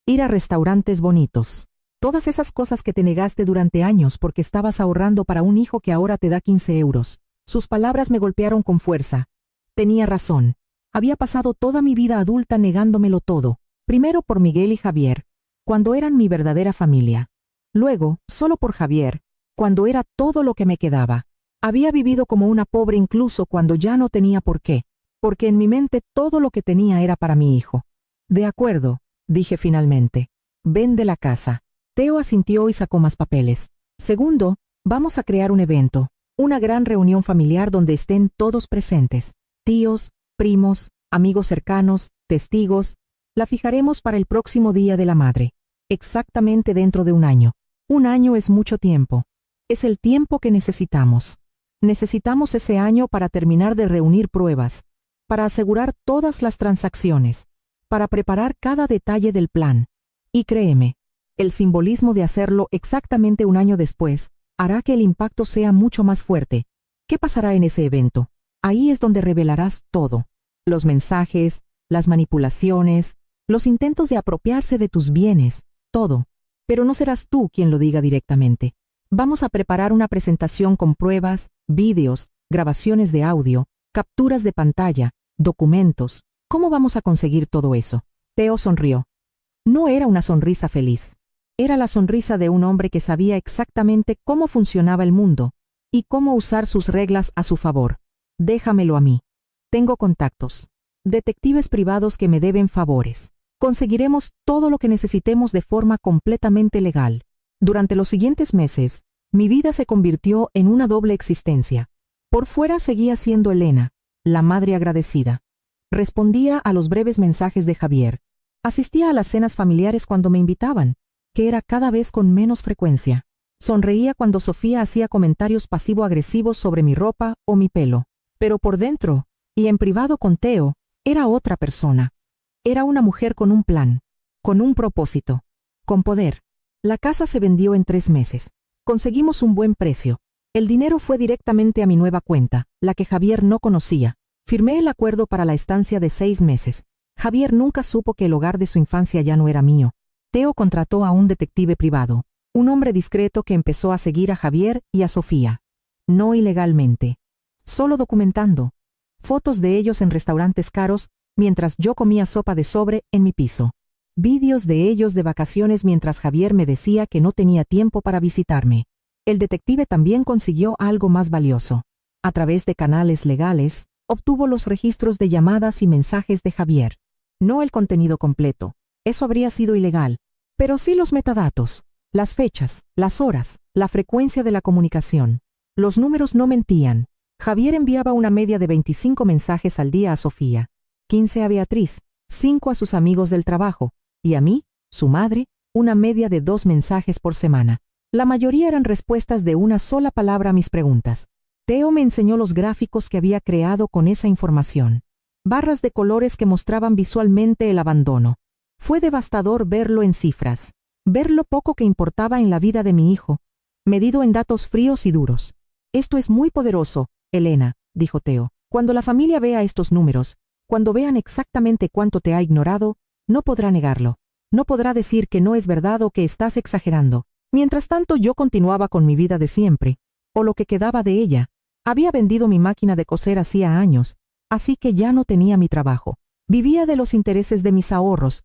Ir a restaurantes bonitos. Todas esas cosas que te negaste durante años porque estabas ahorrando para un hijo que ahora te da 15 euros. Sus palabras me golpearon con fuerza. Tenía razón. Había pasado toda mi vida adulta negándomelo todo. Primero por Miguel y Javier, cuando eran mi verdadera familia. Luego, solo por Javier, cuando era todo lo que me quedaba. Había vivido como una pobre incluso cuando ya no tenía por qué, porque en mi mente todo lo que tenía era para mi hijo. De acuerdo, dije finalmente. Vende la casa. Teo asintió y sacó más papeles. Segundo, vamos a crear un evento, una gran reunión familiar donde estén todos presentes. Tíos, primos, amigos cercanos, testigos. La fijaremos para el próximo Día de la Madre. Exactamente dentro de un año. Un año es mucho tiempo. Es el tiempo que necesitamos. Necesitamos ese año para terminar de reunir pruebas, para asegurar todas las transacciones, para preparar cada detalle del plan. Y créeme, el simbolismo de hacerlo exactamente un año después hará que el impacto sea mucho más fuerte. ¿Qué pasará en ese evento? Ahí es donde revelarás todo. Los mensajes, las manipulaciones, los intentos de apropiarse de tus bienes, todo. Pero no serás tú quien lo diga directamente. Vamos a preparar una presentación con pruebas, vídeos, grabaciones de audio, capturas de pantalla, documentos. ¿Cómo vamos a conseguir todo eso? Teo sonrió. No era una sonrisa feliz. Era la sonrisa de un hombre que sabía exactamente cómo funcionaba el mundo y cómo usar sus reglas a su favor. Déjamelo a mí. Tengo contactos. Detectives privados que me deben favores. Conseguiremos todo lo que necesitemos de forma completamente legal. Durante los siguientes meses, mi vida se convirtió en una doble existencia. Por fuera seguía siendo Elena, la madre agradecida. Respondía a los breves mensajes de Javier. Asistía a las cenas familiares cuando me invitaban, que era cada vez con menos frecuencia. Sonreía cuando Sofía hacía comentarios pasivo-agresivos sobre mi ropa o mi pelo. Pero por dentro, y en privado con Teo, era otra persona. Era una mujer con un plan, con un propósito, con poder. La casa se vendió en 3 meses. Conseguimos un buen precio. El dinero fue directamente a mi nueva cuenta, la que Javier no conocía. Firmé el acuerdo para la estancia de 6 meses. Javier nunca supo que el hogar de su infancia ya no era mío. Teo contrató a un detective privado, un hombre discreto que empezó a seguir a Javier y a Sofía. No ilegalmente. Solo documentando. Fotos de ellos en restaurantes caros mientras yo comía sopa de sobre en mi piso. Vídeos de ellos de vacaciones mientras Javier me decía que no tenía tiempo para visitarme. El detective también consiguió algo más valioso. A través de canales legales, obtuvo los registros de llamadas y mensajes de Javier. No el contenido completo. Eso habría sido ilegal. Pero sí los metadatos, las fechas, las horas, la frecuencia de la comunicación. Los números no mentían. Javier enviaba una media de 25 mensajes al día a Sofía, 15 a Beatriz, 5 a sus amigos del trabajo, y a mí, su madre, una media de 2 mensajes por semana. La mayoría eran respuestas de una sola palabra a mis preguntas. Teo me enseñó los gráficos que había creado con esa información. Barras de colores que mostraban visualmente el abandono. Fue devastador verlo en cifras, ver lo poco que importaba en la vida de mi hijo, medido en datos fríos y duros. Esto es muy poderoso, Elena, dijo Teo. Cuando la familia vea estos números, cuando vean exactamente cuánto te ha ignorado, no podrá negarlo. No podrá decir que no es verdad o que estás exagerando. Mientras tanto yo continuaba con mi vida de siempre, o lo que quedaba de ella. Había vendido mi máquina de coser hacía años, así que ya no tenía mi trabajo. Vivía de los intereses de mis ahorros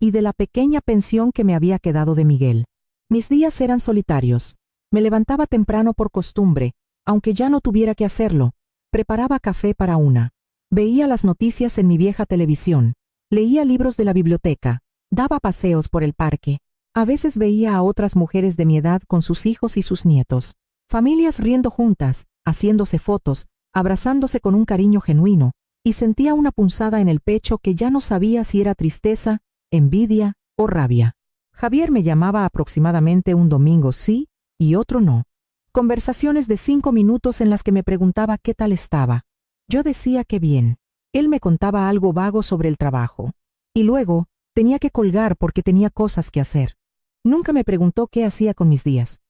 y de la pequeña pensión que me había quedado de Miguel. Mis días eran solitarios. Me levantaba temprano por costumbre, aunque ya no tuviera que hacerlo. Preparaba café para una. Veía las noticias en mi vieja televisión. Leía libros de la biblioteca. Daba paseos por el parque. A veces veía a otras mujeres de mi edad con sus hijos y sus nietos, familias riendo juntas, haciéndose fotos, abrazándose con un cariño genuino, y sentía una punzada en el pecho que ya no sabía si era tristeza, envidia o rabia. Javier me llamaba aproximadamente un domingo sí y otro no. Conversaciones de 5 minutos en las que me preguntaba qué tal estaba. Yo decía que bien. Él me contaba algo vago sobre el trabajo. Y luego, tenía que colgar porque tenía cosas que hacer. Nunca me preguntó qué hacía con mis días.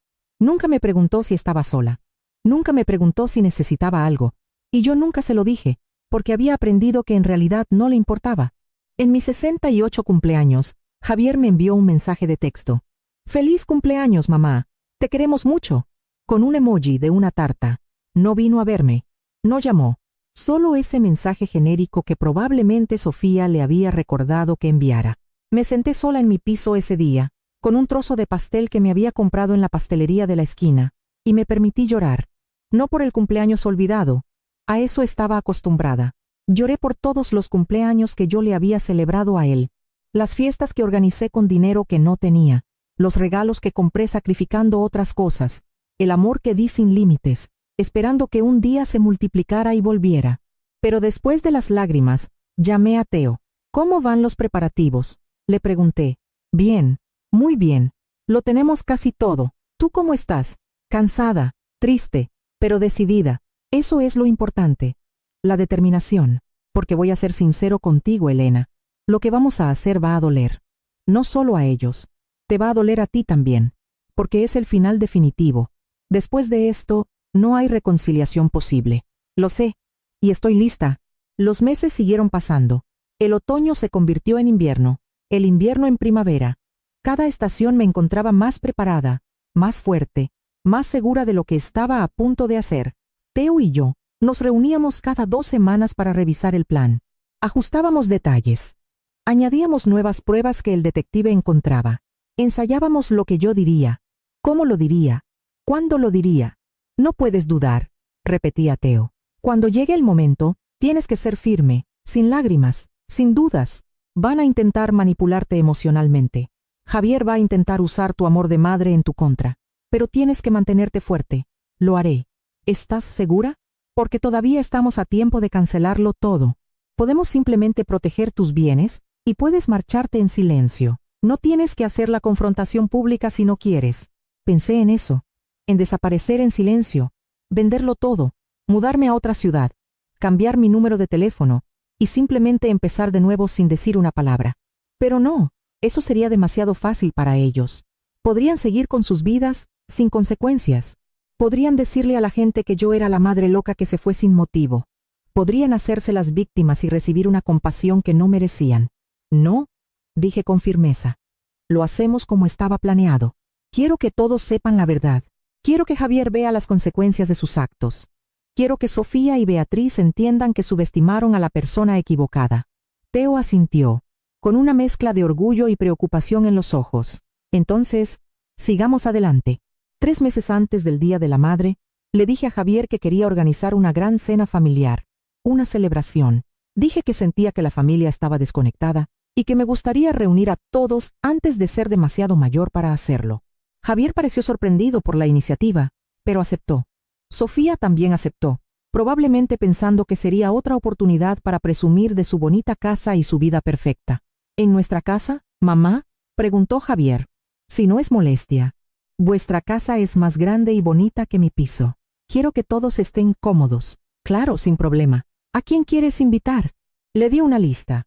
Nunca me preguntó si estaba sola. Nunca me preguntó si necesitaba algo. Y yo nunca se lo dije, porque había aprendido que en realidad no le importaba. En mis 68 cumpleaños, Javier me envió un mensaje de texto. «Feliz cumpleaños, mamá. Te queremos mucho», con un emoji de una tarta. No vino a verme. No llamó. Solo ese mensaje genérico que probablemente Sofía le había recordado que enviara. Me senté sola en mi piso ese día, con un trozo de pastel que me había comprado en la pastelería de la esquina, y me permití llorar. No por el cumpleaños olvidado. A eso estaba acostumbrada. Lloré por todos los cumpleaños que yo le había celebrado a él. Las fiestas que organicé con dinero que no tenía. Los regalos que compré sacrificando otras cosas. El amor que di sin límites, esperando que un día se multiplicara y volviera. Pero después de las lágrimas, llamé a Teo. «¿Cómo van los preparativos?», le pregunté. «Bien, muy bien. Lo tenemos casi todo. ¿Tú cómo estás?» «Cansada, triste, pero decidida. Eso es lo importante. La determinación. Porque voy a ser sincero contigo, Elena. Lo que vamos a hacer va a doler. No solo a ellos. Te va a doler a ti también. Porque es el final definitivo. Después de esto, no hay reconciliación posible. Lo sé. Y estoy lista». Los meses siguieron pasando. El otoño se convirtió en invierno. El invierno en primavera. Cada estación me encontraba más preparada, más fuerte, más segura de lo que estaba a punto de hacer. Teo y yo nos reuníamos cada 2 semanas para revisar el plan. Ajustábamos detalles. Añadíamos nuevas pruebas que el detective encontraba. Ensayábamos lo que yo diría. ¿Cómo lo diría? ¿Cuándo lo diría? «No puedes dudar», repetía Teo. «Cuando llegue el momento, tienes que ser firme, sin lágrimas, sin dudas. Van a intentar manipularte emocionalmente. Javier va a intentar usar tu amor de madre en tu contra. Pero tienes que mantenerte fuerte. Lo haré. ¿Estás segura? Porque todavía estamos a tiempo de cancelarlo todo. Podemos simplemente proteger tus bienes y puedes marcharte en silencio. No tienes que hacer la confrontación pública si no quieres». Pensé en eso. En desaparecer en silencio, venderlo todo, mudarme a otra ciudad, cambiar mi número de teléfono y simplemente empezar de nuevo sin decir una palabra. Pero no, eso sería demasiado fácil para ellos. Podrían seguir con sus vidas sin consecuencias. Podrían decirle a la gente que yo era la madre loca que se fue sin motivo. Podrían hacerse las víctimas y recibir una compasión que no merecían. «No», dije con firmeza. «Lo hacemos como estaba planeado. Quiero que todos sepan la verdad. Quiero que Javier vea las consecuencias de sus actos. Quiero que Sofía y Beatriz entiendan que subestimaron a la persona equivocada». Teo asintió, con una mezcla de orgullo y preocupación en los ojos. «Entonces, sigamos adelante». 3 meses antes del Día de la Madre, le dije a Javier que quería organizar una gran cena familiar, una celebración. Dije que sentía que la familia estaba desconectada y que me gustaría reunir a todos antes de ser demasiado mayor para hacerlo. Javier pareció sorprendido por la iniciativa, pero aceptó. Sofía también aceptó, probablemente pensando que sería otra oportunidad para presumir de su bonita casa y su vida perfecta. «¿En nuestra casa, mamá?», preguntó Javier. «Si no es molestia. Vuestra casa es más grande y bonita que mi piso. Quiero que todos estén cómodos». «Claro, sin problema. ¿A quién quieres invitar?». Le di una lista.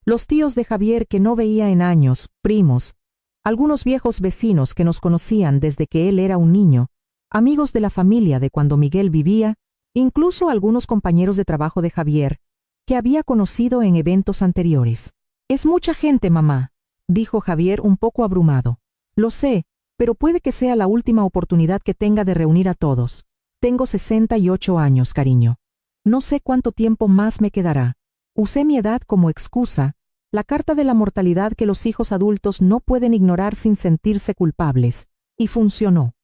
Los tíos de Javier que no veía en años, primos, algunos viejos vecinos que nos conocían desde que él era un niño, amigos de la familia de cuando Miguel vivía, incluso algunos compañeros de trabajo de Javier, que había conocido en eventos anteriores. «Es mucha gente, mamá», dijo Javier un poco abrumado. «Lo sé, pero puede que sea la última oportunidad que tenga de reunir a todos. Tengo 68 años, cariño. No sé cuánto tiempo más me quedará. Usé mi edad como excusa, la carta de la mortalidad que los hijos adultos no pueden ignorar sin sentirse culpables, y funcionó.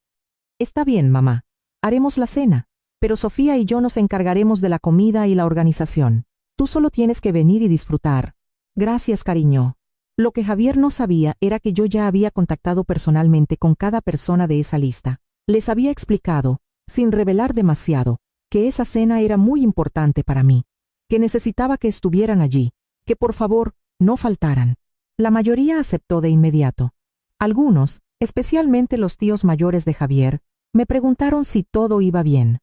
Está bien, mamá. Haremos la cena, pero Sofía y yo nos encargaremos de la comida y la organización. Tú solo tienes que venir y disfrutar. Gracias, cariño. Lo que Javier no sabía era que yo ya había contactado personalmente con cada persona de esa lista. Les había explicado, sin revelar demasiado, que esa cena era muy importante para mí, que necesitaba que estuvieran allí, que por favor, no faltaran. La mayoría aceptó de inmediato. Algunos, especialmente los tíos mayores de Javier, me preguntaron si todo iba bien.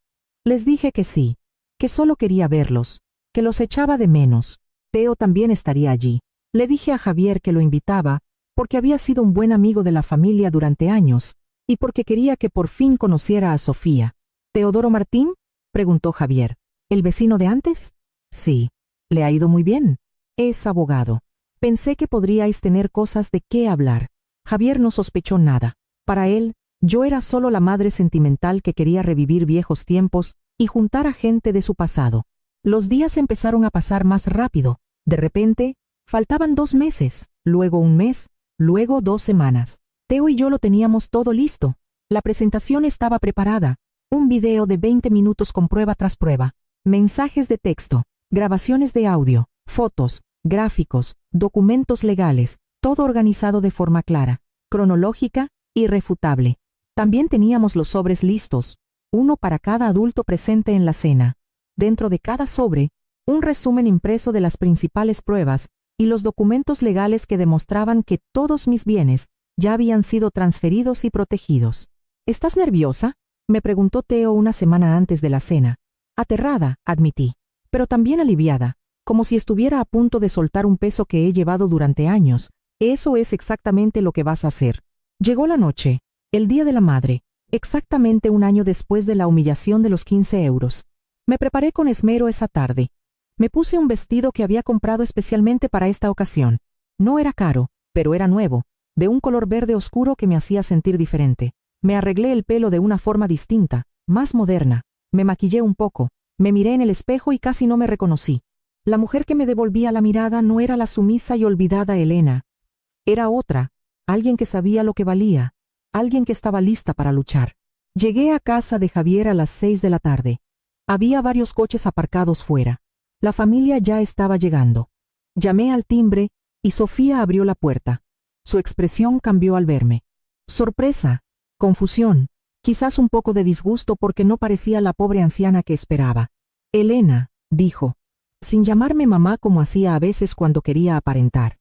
Les dije que sí, que solo quería verlos, que los echaba de menos. Teo también estaría allí. Le dije a Javier que lo invitaba porque había sido un buen amigo de la familia durante años y porque quería que por fin conociera a Sofía. ¿Teodoro Martín?, preguntó Javier. ¿El vecino de antes? Sí. ¿Le ha ido muy bien? Es abogado. Pensé que podríais tener cosas de qué hablar. Javier no sospechó nada. Para él, yo era solo la madre sentimental que quería revivir viejos tiempos y juntar a gente de su pasado. Los días empezaron a pasar más rápido. De repente, faltaban 2 meses, luego 1 mes, luego 2 semanas. Teo y yo lo teníamos todo listo. La presentación estaba preparada. Un video de 20 minutos con prueba tras prueba. Mensajes de texto, grabaciones de audio, fotos, gráficos, documentos legales, todo organizado de forma clara, cronológica, irrefutable. También teníamos los sobres listos, uno para cada adulto presente en la cena. Dentro de cada sobre, un resumen impreso de las principales pruebas y los documentos legales que demostraban que todos mis bienes ya habían sido transferidos y protegidos. ¿Estás nerviosa?, me preguntó Teo una semana antes de la cena. Aterrada, admití, pero también aliviada, como si estuviera a punto de soltar un peso que he llevado durante años. Eso es exactamente lo que vas a hacer. Llegó la noche, el Día de la Madre, exactamente 1 año después de la humillación de los 15 euros. Me preparé con esmero esa tarde. Me puse un vestido que había comprado especialmente para esta ocasión. No era caro, pero era nuevo, de un color verde oscuro que me hacía sentir diferente. Me arreglé el pelo de una forma distinta, más moderna. Me maquillé un poco, me miré en el espejo y casi no me reconocí. La mujer que me devolvía la mirada no era la sumisa y olvidada Elena. Era otra, alguien que sabía lo que valía, alguien que estaba lista para luchar. Llegué a casa de Javier a las 6 de la tarde. Había varios coches aparcados fuera. La familia ya estaba llegando. Llamé al timbre y Sofía abrió la puerta. Su expresión cambió al verme. Sorpresa, confusión, quizás un poco de disgusto porque no parecía la pobre anciana que esperaba. Elena, dijo, sin llamarme mamá como hacía a veces cuando quería aparentar.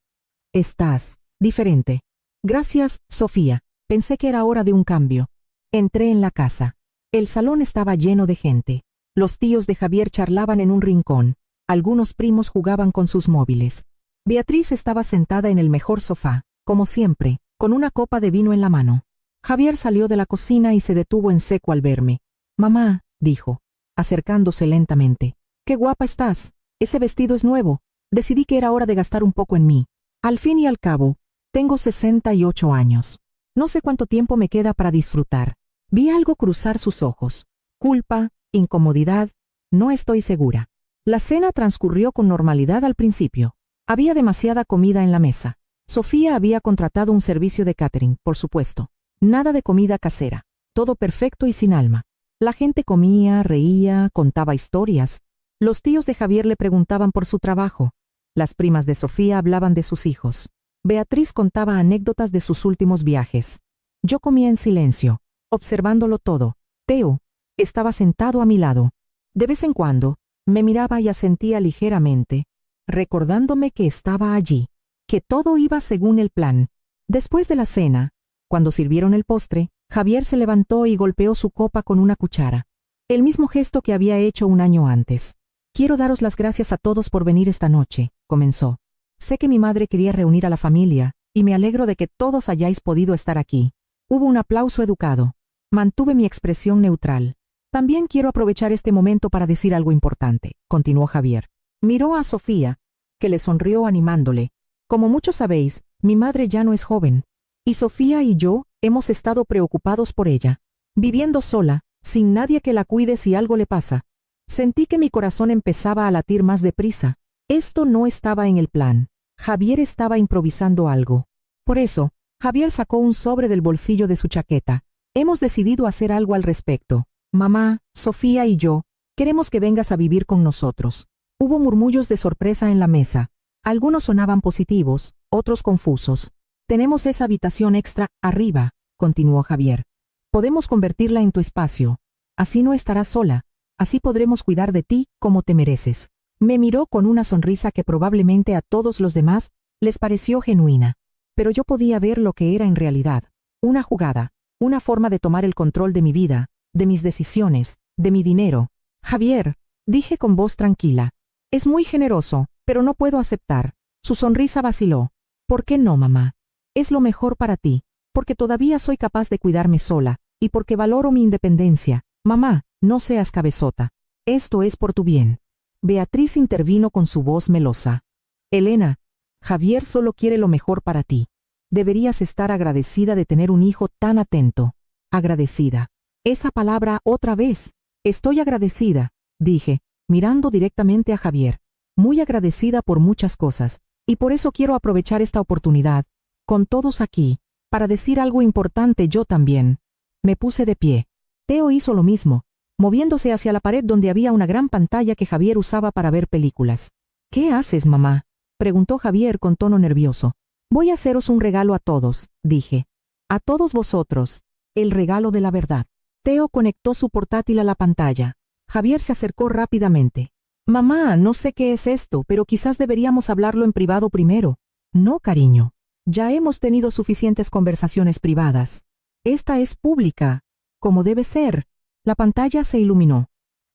Estás diferente. Gracias, Sofía. Pensé que era hora de un cambio. Entré en la casa. El salón estaba lleno de gente. Los tíos de Javier charlaban en un rincón. Algunos primos jugaban con sus móviles. Beatriz estaba sentada en el mejor sofá, como siempre, con una copa de vino en la mano. Javier salió de la cocina y se detuvo en seco al verme. Mamá, dijo, acercándose lentamente. Qué guapa estás. Ese vestido es nuevo. Decidí que era hora de gastar un poco en mí. Al fin y al cabo, tengo 68 años. No sé cuánto tiempo me queda para disfrutar. Vi algo cruzar sus ojos. Culpa, incomodidad, no estoy segura. La cena transcurrió con normalidad al principio. Había demasiada comida en la mesa. Sofía había contratado un servicio de catering, por supuesto. Nada de comida casera. Todo perfecto y sin alma. La gente comía, reía, contaba historias. Los tíos de Javier le preguntaban por su trabajo. Las primas de Sofía hablaban de sus hijos. Beatriz contaba anécdotas de sus últimos viajes. Yo comía en silencio, observándolo todo. Teo estaba sentado a mi lado. De vez en cuando, me miraba y asentía ligeramente, recordándome que estaba allí, que todo iba según el plan. Después de la cena, cuando sirvieron el postre, Javier se levantó y golpeó su copa con una cuchara. El mismo gesto que había hecho 1 año antes. Quiero daros las gracias a todos por venir esta noche, comenzó. Sé que mi madre quería reunir a la familia, y me alegro de que todos hayáis podido estar aquí. Hubo un aplauso educado. Mantuve mi expresión neutral. También quiero aprovechar este momento para decir algo importante, continuó Javier. Miró a Sofía, que le sonrió animándole. Como muchos sabéis, mi madre ya no es joven, y Sofía y yo hemos estado preocupados por ella, viviendo sola, sin nadie que la cuide si algo le pasa. Sentí que mi corazón empezaba a latir más deprisa. Esto no estaba en el plan. Javier estaba improvisando algo. Por eso, Javier sacó un sobre del bolsillo de su chaqueta. Hemos decidido hacer algo al respecto. Mamá, Sofía y yo, queremos que vengas a vivir con nosotros. Hubo murmullos de sorpresa en la mesa. Algunos sonaban positivos, otros confusos. Tenemos esa habitación extra, arriba, continuó Javier. Podemos convertirla en tu espacio. Así no estarás sola. Así podremos cuidar de ti como te mereces. Me miró con una sonrisa que probablemente a todos los demás les pareció genuina. Pero yo podía ver lo que era en realidad. Una jugada, una forma de tomar el control de mi vida, de mis decisiones, de mi dinero. Javier, dije con voz tranquila. Es muy generoso, pero no puedo aceptar. Su sonrisa vaciló. ¿Por qué no, mamá? Es lo mejor para ti, porque todavía soy capaz de cuidarme sola, y porque valoro mi independencia. Mamá, no seas cabezota. Esto es por tu bien. Beatriz intervino con su voz melosa. Elena, Javier solo quiere lo mejor para ti. Deberías estar agradecida de tener un hijo tan atento. Agradecida. Esa palabra otra vez. Estoy agradecida, dije, mirando directamente a Javier. Muy agradecida por muchas cosas, y por eso quiero aprovechar esta oportunidad, con todos aquí, para decir algo importante yo también. Me puse de pie. Teo hizo lo mismo, moviéndose hacia la pared donde había una gran pantalla que Javier usaba para ver películas. ¿Qué haces, mamá?, preguntó Javier con tono nervioso. Voy a haceros un regalo a todos, dije. A todos vosotros. El regalo de la verdad. Teo conectó su portátil a la pantalla. Javier se acercó rápidamente. Mamá, no sé qué es esto, pero quizás deberíamos hablarlo en privado primero. No, cariño. Ya hemos tenido suficientes conversaciones privadas. Esta es pública, como debe ser. La pantalla se iluminó.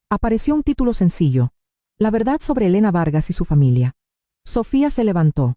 Apareció un título sencillo. La verdad sobre Elena Vargas y su familia. Sofía se levantó.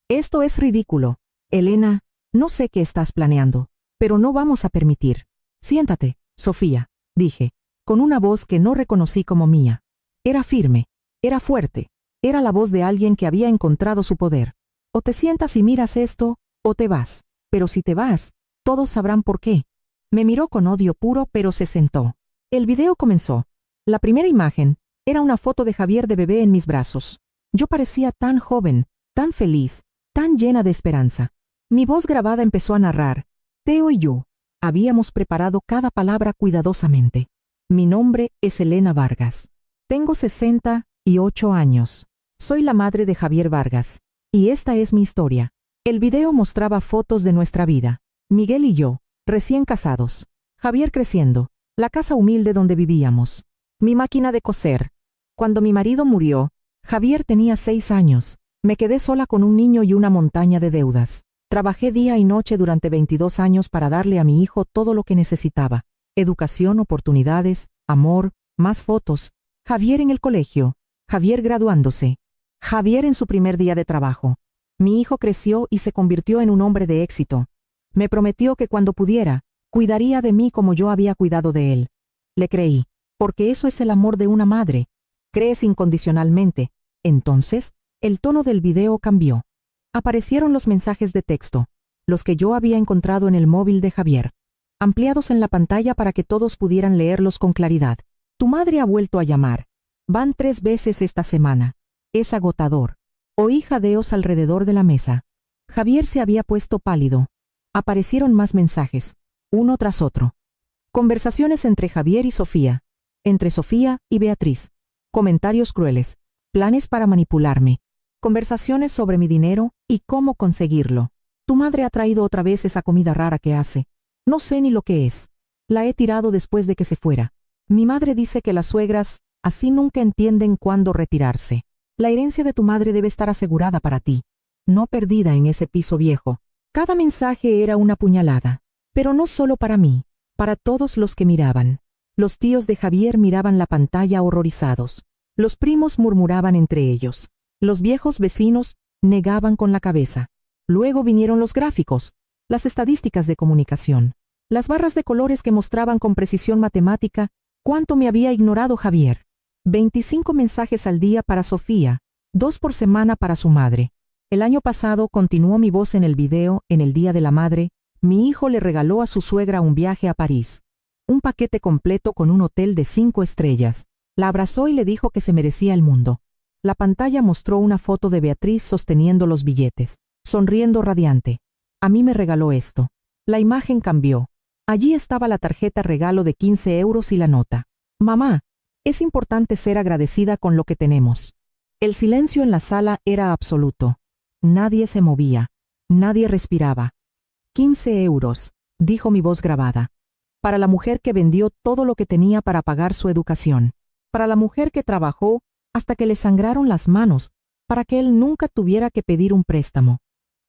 Esto es ridículo. Elena, no sé qué estás planeando, pero no vamos a permitir. Siéntate, Sofía, dije, con una voz que no reconocí como mía. Era firme, era fuerte, era la voz de alguien que había encontrado su poder. O te sientas y miras esto, o te vas. Pero si te vas, todos sabrán por qué. Me miró con odio puro, pero se sentó. El video comenzó. La primera imagen era una foto de Javier de bebé en mis brazos. Yo parecía tan joven, tan feliz, tan llena de esperanza. Mi voz grabada empezó a narrar. Teo y yo habíamos preparado cada palabra cuidadosamente. Mi nombre es Elena Vargas. Tengo 68 años. Soy la madre de Javier Vargas. Y esta es mi historia. El video mostraba fotos de nuestra vida. Miguel y yo, recién casados. Javier creciendo. La casa humilde donde vivíamos. Mi máquina de coser. Cuando mi marido murió, Javier tenía 6 años. Me quedé sola con un niño y una montaña de deudas. Trabajé día y noche durante 22 años para darle a mi hijo todo lo que necesitaba. Educación, oportunidades, amor, más fotos. Javier en el colegio. Javier graduándose. Javier en su primer día de trabajo. Mi hijo creció y se convirtió en un hombre de éxito. Me prometió que cuando pudiera, cuidaría de mí como yo había cuidado de él. Le creí, porque eso es el amor de una madre. Crees incondicionalmente. Entonces, el tono del video cambió. Aparecieron los mensajes de texto, los que yo había encontrado en el móvil de Javier, ampliados en la pantalla para que todos pudieran leerlos con claridad. Tu madre ha vuelto a llamar. Van 3 veces esta semana. Es agotador. Oí jadeos alrededor de la mesa. Javier se había puesto pálido. Aparecieron más mensajes, uno tras otro. Conversaciones entre Javier y Sofía, entre Sofía y Beatriz. Comentarios crueles, planes para manipularme. Conversaciones sobre mi dinero y cómo conseguirlo. Tu madre ha traído otra vez esa comida rara que hace. No sé ni lo que es. La he tirado después de que se fuera. Mi madre dice que las suegras así nunca entienden cuándo retirarse. La herencia de tu madre debe estar asegurada para ti, no perdida en ese piso viejo. Cada mensaje era una puñalada, pero no solo para mí, para todos los que miraban. Los tíos de Javier miraban la pantalla horrorizados. Los primos murmuraban entre ellos. Los viejos vecinos negaban con la cabeza. Luego vinieron los gráficos, las estadísticas de comunicación, las barras de colores que mostraban con precisión matemática cuánto me había ignorado Javier. 25 mensajes al día para Sofía, 2 por semana para su madre. El año pasado, continuó mi voz en el video, en el Día de la Madre, mi hijo le regaló a su suegra un viaje a París. Un paquete completo con un hotel de 5 estrellas. La abrazó y le dijo que se merecía el mundo. La pantalla mostró una foto de Beatriz sosteniendo los billetes, sonriendo radiante. A mí me regaló esto. La imagen cambió. Allí estaba la tarjeta regalo de 15 euros y la nota. Mamá, es importante ser agradecida con lo que tenemos. El silencio en la sala era absoluto. Nadie se movía. Nadie respiraba. 15 euros, dijo mi voz grabada. Para la mujer que vendió todo lo que tenía para pagar su educación. Para la mujer que trabajó hasta que le sangraron las manos, para que él nunca tuviera que pedir un préstamo.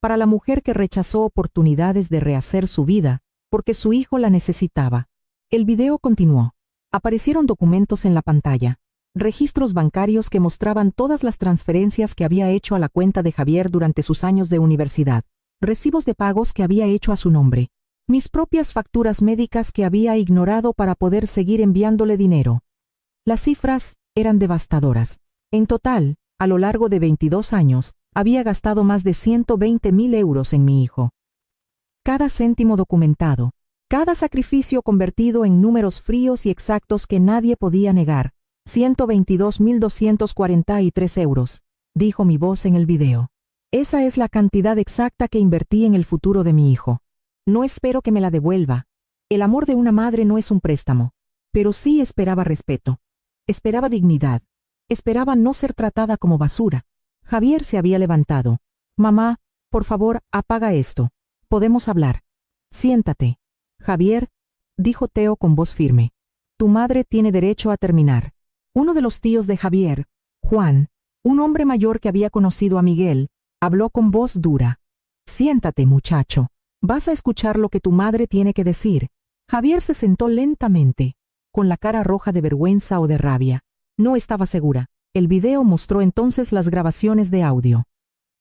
Para la mujer que rechazó oportunidades de rehacer su vida, porque su hijo la necesitaba. El video continuó. Aparecieron documentos en la pantalla. Registros bancarios que mostraban todas las transferencias que había hecho a la cuenta de Javier durante sus años de universidad. Recibos de pagos que había hecho a su nombre. Mis propias facturas médicas que había ignorado para poder seguir enviándole dinero. Las cifras eran devastadoras. En total, a lo largo de 22 años, había gastado más de 120.000 euros en mi hijo. Cada céntimo documentado, cada sacrificio convertido en números fríos y exactos que nadie podía negar. 122.243 euros, dijo mi voz en el video. Esa es la cantidad exacta que invertí en el futuro de mi hijo. No espero que me la devuelva. El amor de una madre no es un préstamo, pero sí esperaba respeto. Esperaba dignidad. Esperaba no ser tratada como basura. Javier se había levantado. Mamá, por favor, apaga esto. Podemos hablar. Siéntate. Javier, dijo Teo con voz firme. Tu madre tiene derecho a terminar. Uno de los tíos de Javier, Juan, un hombre mayor que había conocido a Miguel, habló con voz dura. Siéntate, muchacho. Vas a escuchar lo que tu madre tiene que decir. Javier se sentó lentamente, con la cara roja de vergüenza o de rabia. No estaba segura. El video mostró entonces las grabaciones de audio.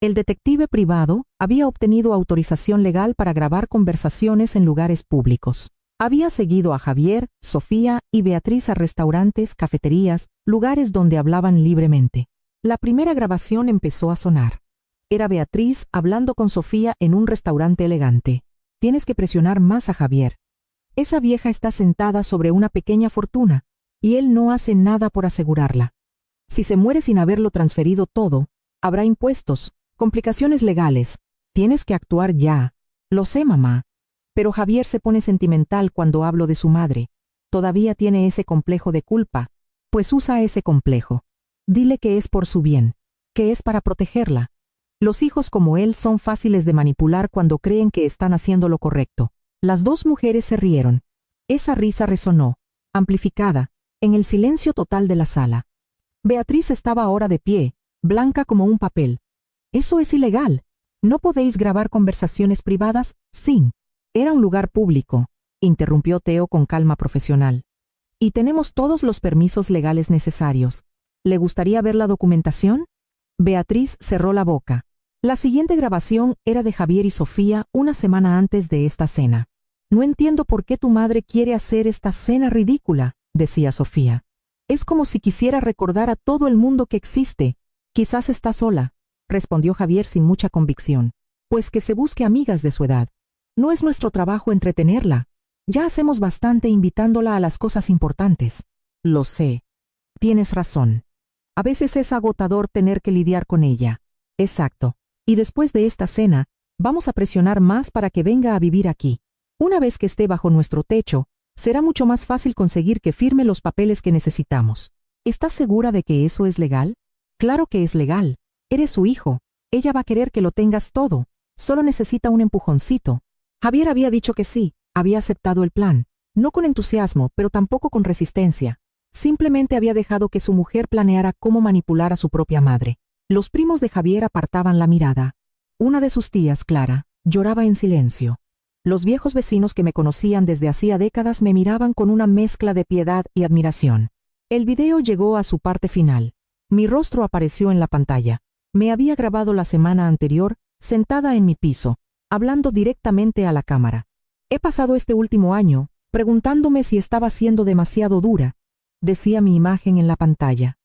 El detective privado había obtenido autorización legal para grabar conversaciones en lugares públicos. Había seguido a Javier, Sofía y Beatriz a restaurantes, cafeterías, lugares donde hablaban libremente. La primera grabación empezó a sonar. Era Beatriz hablando con Sofía en un restaurante elegante. Tienes que presionar más a Javier. Esa vieja está sentada sobre una pequeña fortuna, y él no hace nada por asegurarla. Si se muere sin haberlo transferido todo, habrá impuestos, complicaciones legales. Tienes que actuar ya. Lo sé, mamá. Pero Javier se pone sentimental cuando hablo de su madre. Todavía tiene ese complejo de culpa. Pues usa ese complejo. Dile que es por su bien, que es para protegerla. Los hijos como él son fáciles de manipular cuando creen que están haciendo lo correcto. Las dos mujeres se rieron. Esa risa resonó, amplificada, en el silencio total de la sala. Beatriz estaba ahora de pie, blanca como un papel. Eso es ilegal. ¿No podéis grabar conversaciones privadas? Sí. Era un lugar público, interrumpió Teo con calma profesional. Y tenemos todos los permisos legales necesarios. ¿Le gustaría ver la documentación? Beatriz cerró la boca. La siguiente grabación era de Javier y Sofía una semana antes de esta cena. No entiendo por qué tu madre quiere hacer esta cena ridícula, decía Sofía. Es como si quisiera recordar a todo el mundo que existe. Quizás está sola, respondió Javier sin mucha convicción. Pues que se busque amigas de su edad. No es nuestro trabajo entretenerla. Ya hacemos bastante invitándola a las cosas importantes. Lo sé. Tienes razón. A veces es agotador tener que lidiar con ella. Exacto. Y después de esta cena, vamos a presionar más para que venga a vivir aquí. Una vez que esté bajo nuestro techo, será mucho más fácil conseguir que firme los papeles que necesitamos. ¿Estás segura de que eso es legal? Claro que es legal. Eres su hijo. Ella va a querer que lo tengas todo. Solo necesita un empujoncito. Javier había dicho que sí, había aceptado el plan. No con entusiasmo, pero tampoco con resistencia. Simplemente había dejado que su mujer planeara cómo manipular a su propia madre. Los primos de Javier apartaban la mirada. Una de sus tías, Clara, lloraba en silencio. Los viejos vecinos que me conocían desde hacía décadas me miraban con una mezcla de piedad y admiración. El video llegó a su parte final. Mi rostro apareció en la pantalla. Me había grabado la semana anterior, sentada en mi piso, hablando directamente a la cámara. He pasado este último año preguntándome si estaba siendo demasiado dura, decía mi imagen en la pantalla.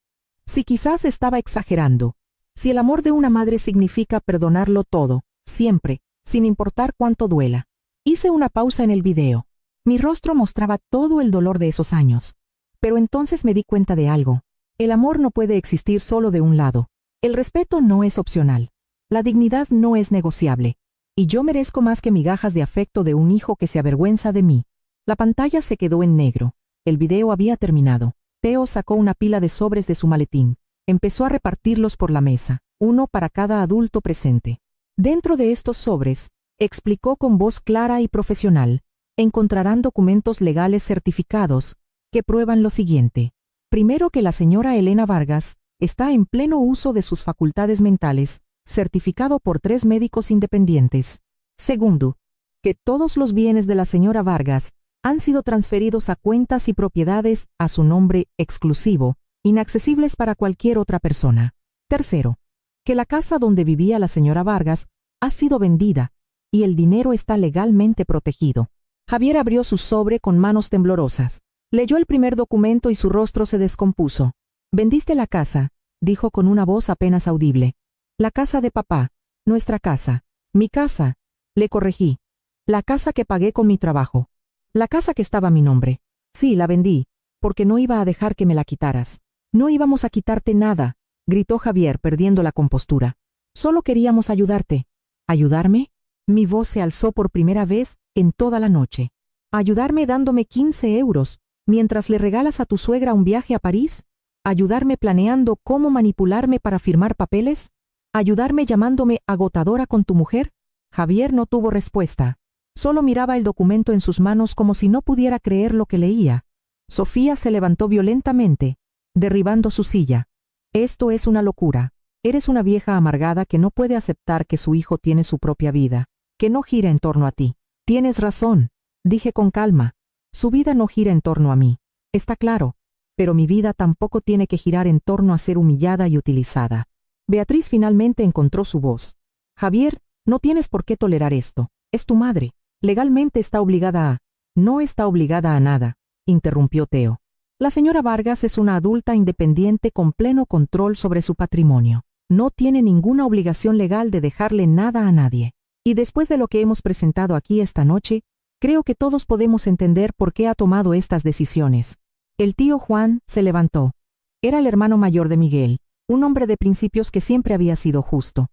Si quizás estaba exagerando. Si el amor de una madre significa perdonarlo todo, siempre, sin importar cuánto duela. Hice una pausa en el video. Mi rostro mostraba todo el dolor de esos años. Pero entonces me di cuenta de algo. El amor no puede existir solo de un lado. El respeto no es opcional. La dignidad no es negociable. Y yo merezco más que migajas de afecto de un hijo que se avergüenza de mí. La pantalla se quedó en negro. El video había terminado. Teo sacó una pila de sobres de su maletín. Empezó a repartirlos por la mesa. uno para cada adulto presente. Dentro de estos sobres, explicó con voz clara y profesional, encontrarán documentos legales certificados que prueban lo siguiente. Primero, que la señora Elena Vargas está en pleno uso de sus facultades mentales, certificado por 3 médicos independientes. Segundo, que todos los bienes de la señora Vargas han sido transferidos a cuentas y propiedades a su nombre exclusivo, inaccesibles para cualquier otra persona. Tercero, que la casa donde vivía la señora Vargas ha sido vendida y el dinero está legalmente protegido. Javier abrió su sobre con manos temblorosas. Leyó el primer documento y su rostro se descompuso. «Vendiste la casa», dijo con una voz apenas audible. «La casa de papá, nuestra casa, mi casa», le corregí. «La casa que pagué con mi trabajo. La casa que estaba a mi nombre. Sí, la vendí, porque no iba a dejar que me la quitaras». «No íbamos a quitarte nada», gritó Javier, perdiendo la compostura. «Solo queríamos ayudarte». «¿Ayudarme?». Mi voz se alzó por primera vez en toda la noche. «¿Ayudarme dándome 15 euros, mientras le regalas a tu suegra un viaje a París? ¿Ayudarme planeando cómo manipularme para firmar papeles? ¿Ayudarme llamándome agotadora con tu mujer?». Javier no tuvo respuesta. Solo miraba el documento en sus manos como si no pudiera creer lo que leía. Sofía se levantó violentamente, derribando su silla. «Esto es una locura. Eres una vieja amargada que no puede aceptar que su hijo tiene su propia vida, que no gira en torno a ti». «Tienes razón», dije con calma. «Su vida no gira en torno a mí. Está claro. Pero mi vida tampoco tiene que girar en torno a ser humillada y utilizada». Beatriz finalmente encontró su voz. «Javier, no tienes por qué tolerar esto. Es tu madre. Legalmente está obligada a...». «No está obligada a nada», interrumpió Teo. «La señora Vargas es una adulta independiente con pleno control sobre su patrimonio. No tiene ninguna obligación legal de dejarle nada a nadie. Y después de lo que hemos presentado aquí esta noche, creo que todos podemos entender por qué ha tomado estas decisiones». El tío Juan se levantó. Era el hermano mayor de Miguel, un hombre de principios que siempre había sido justo.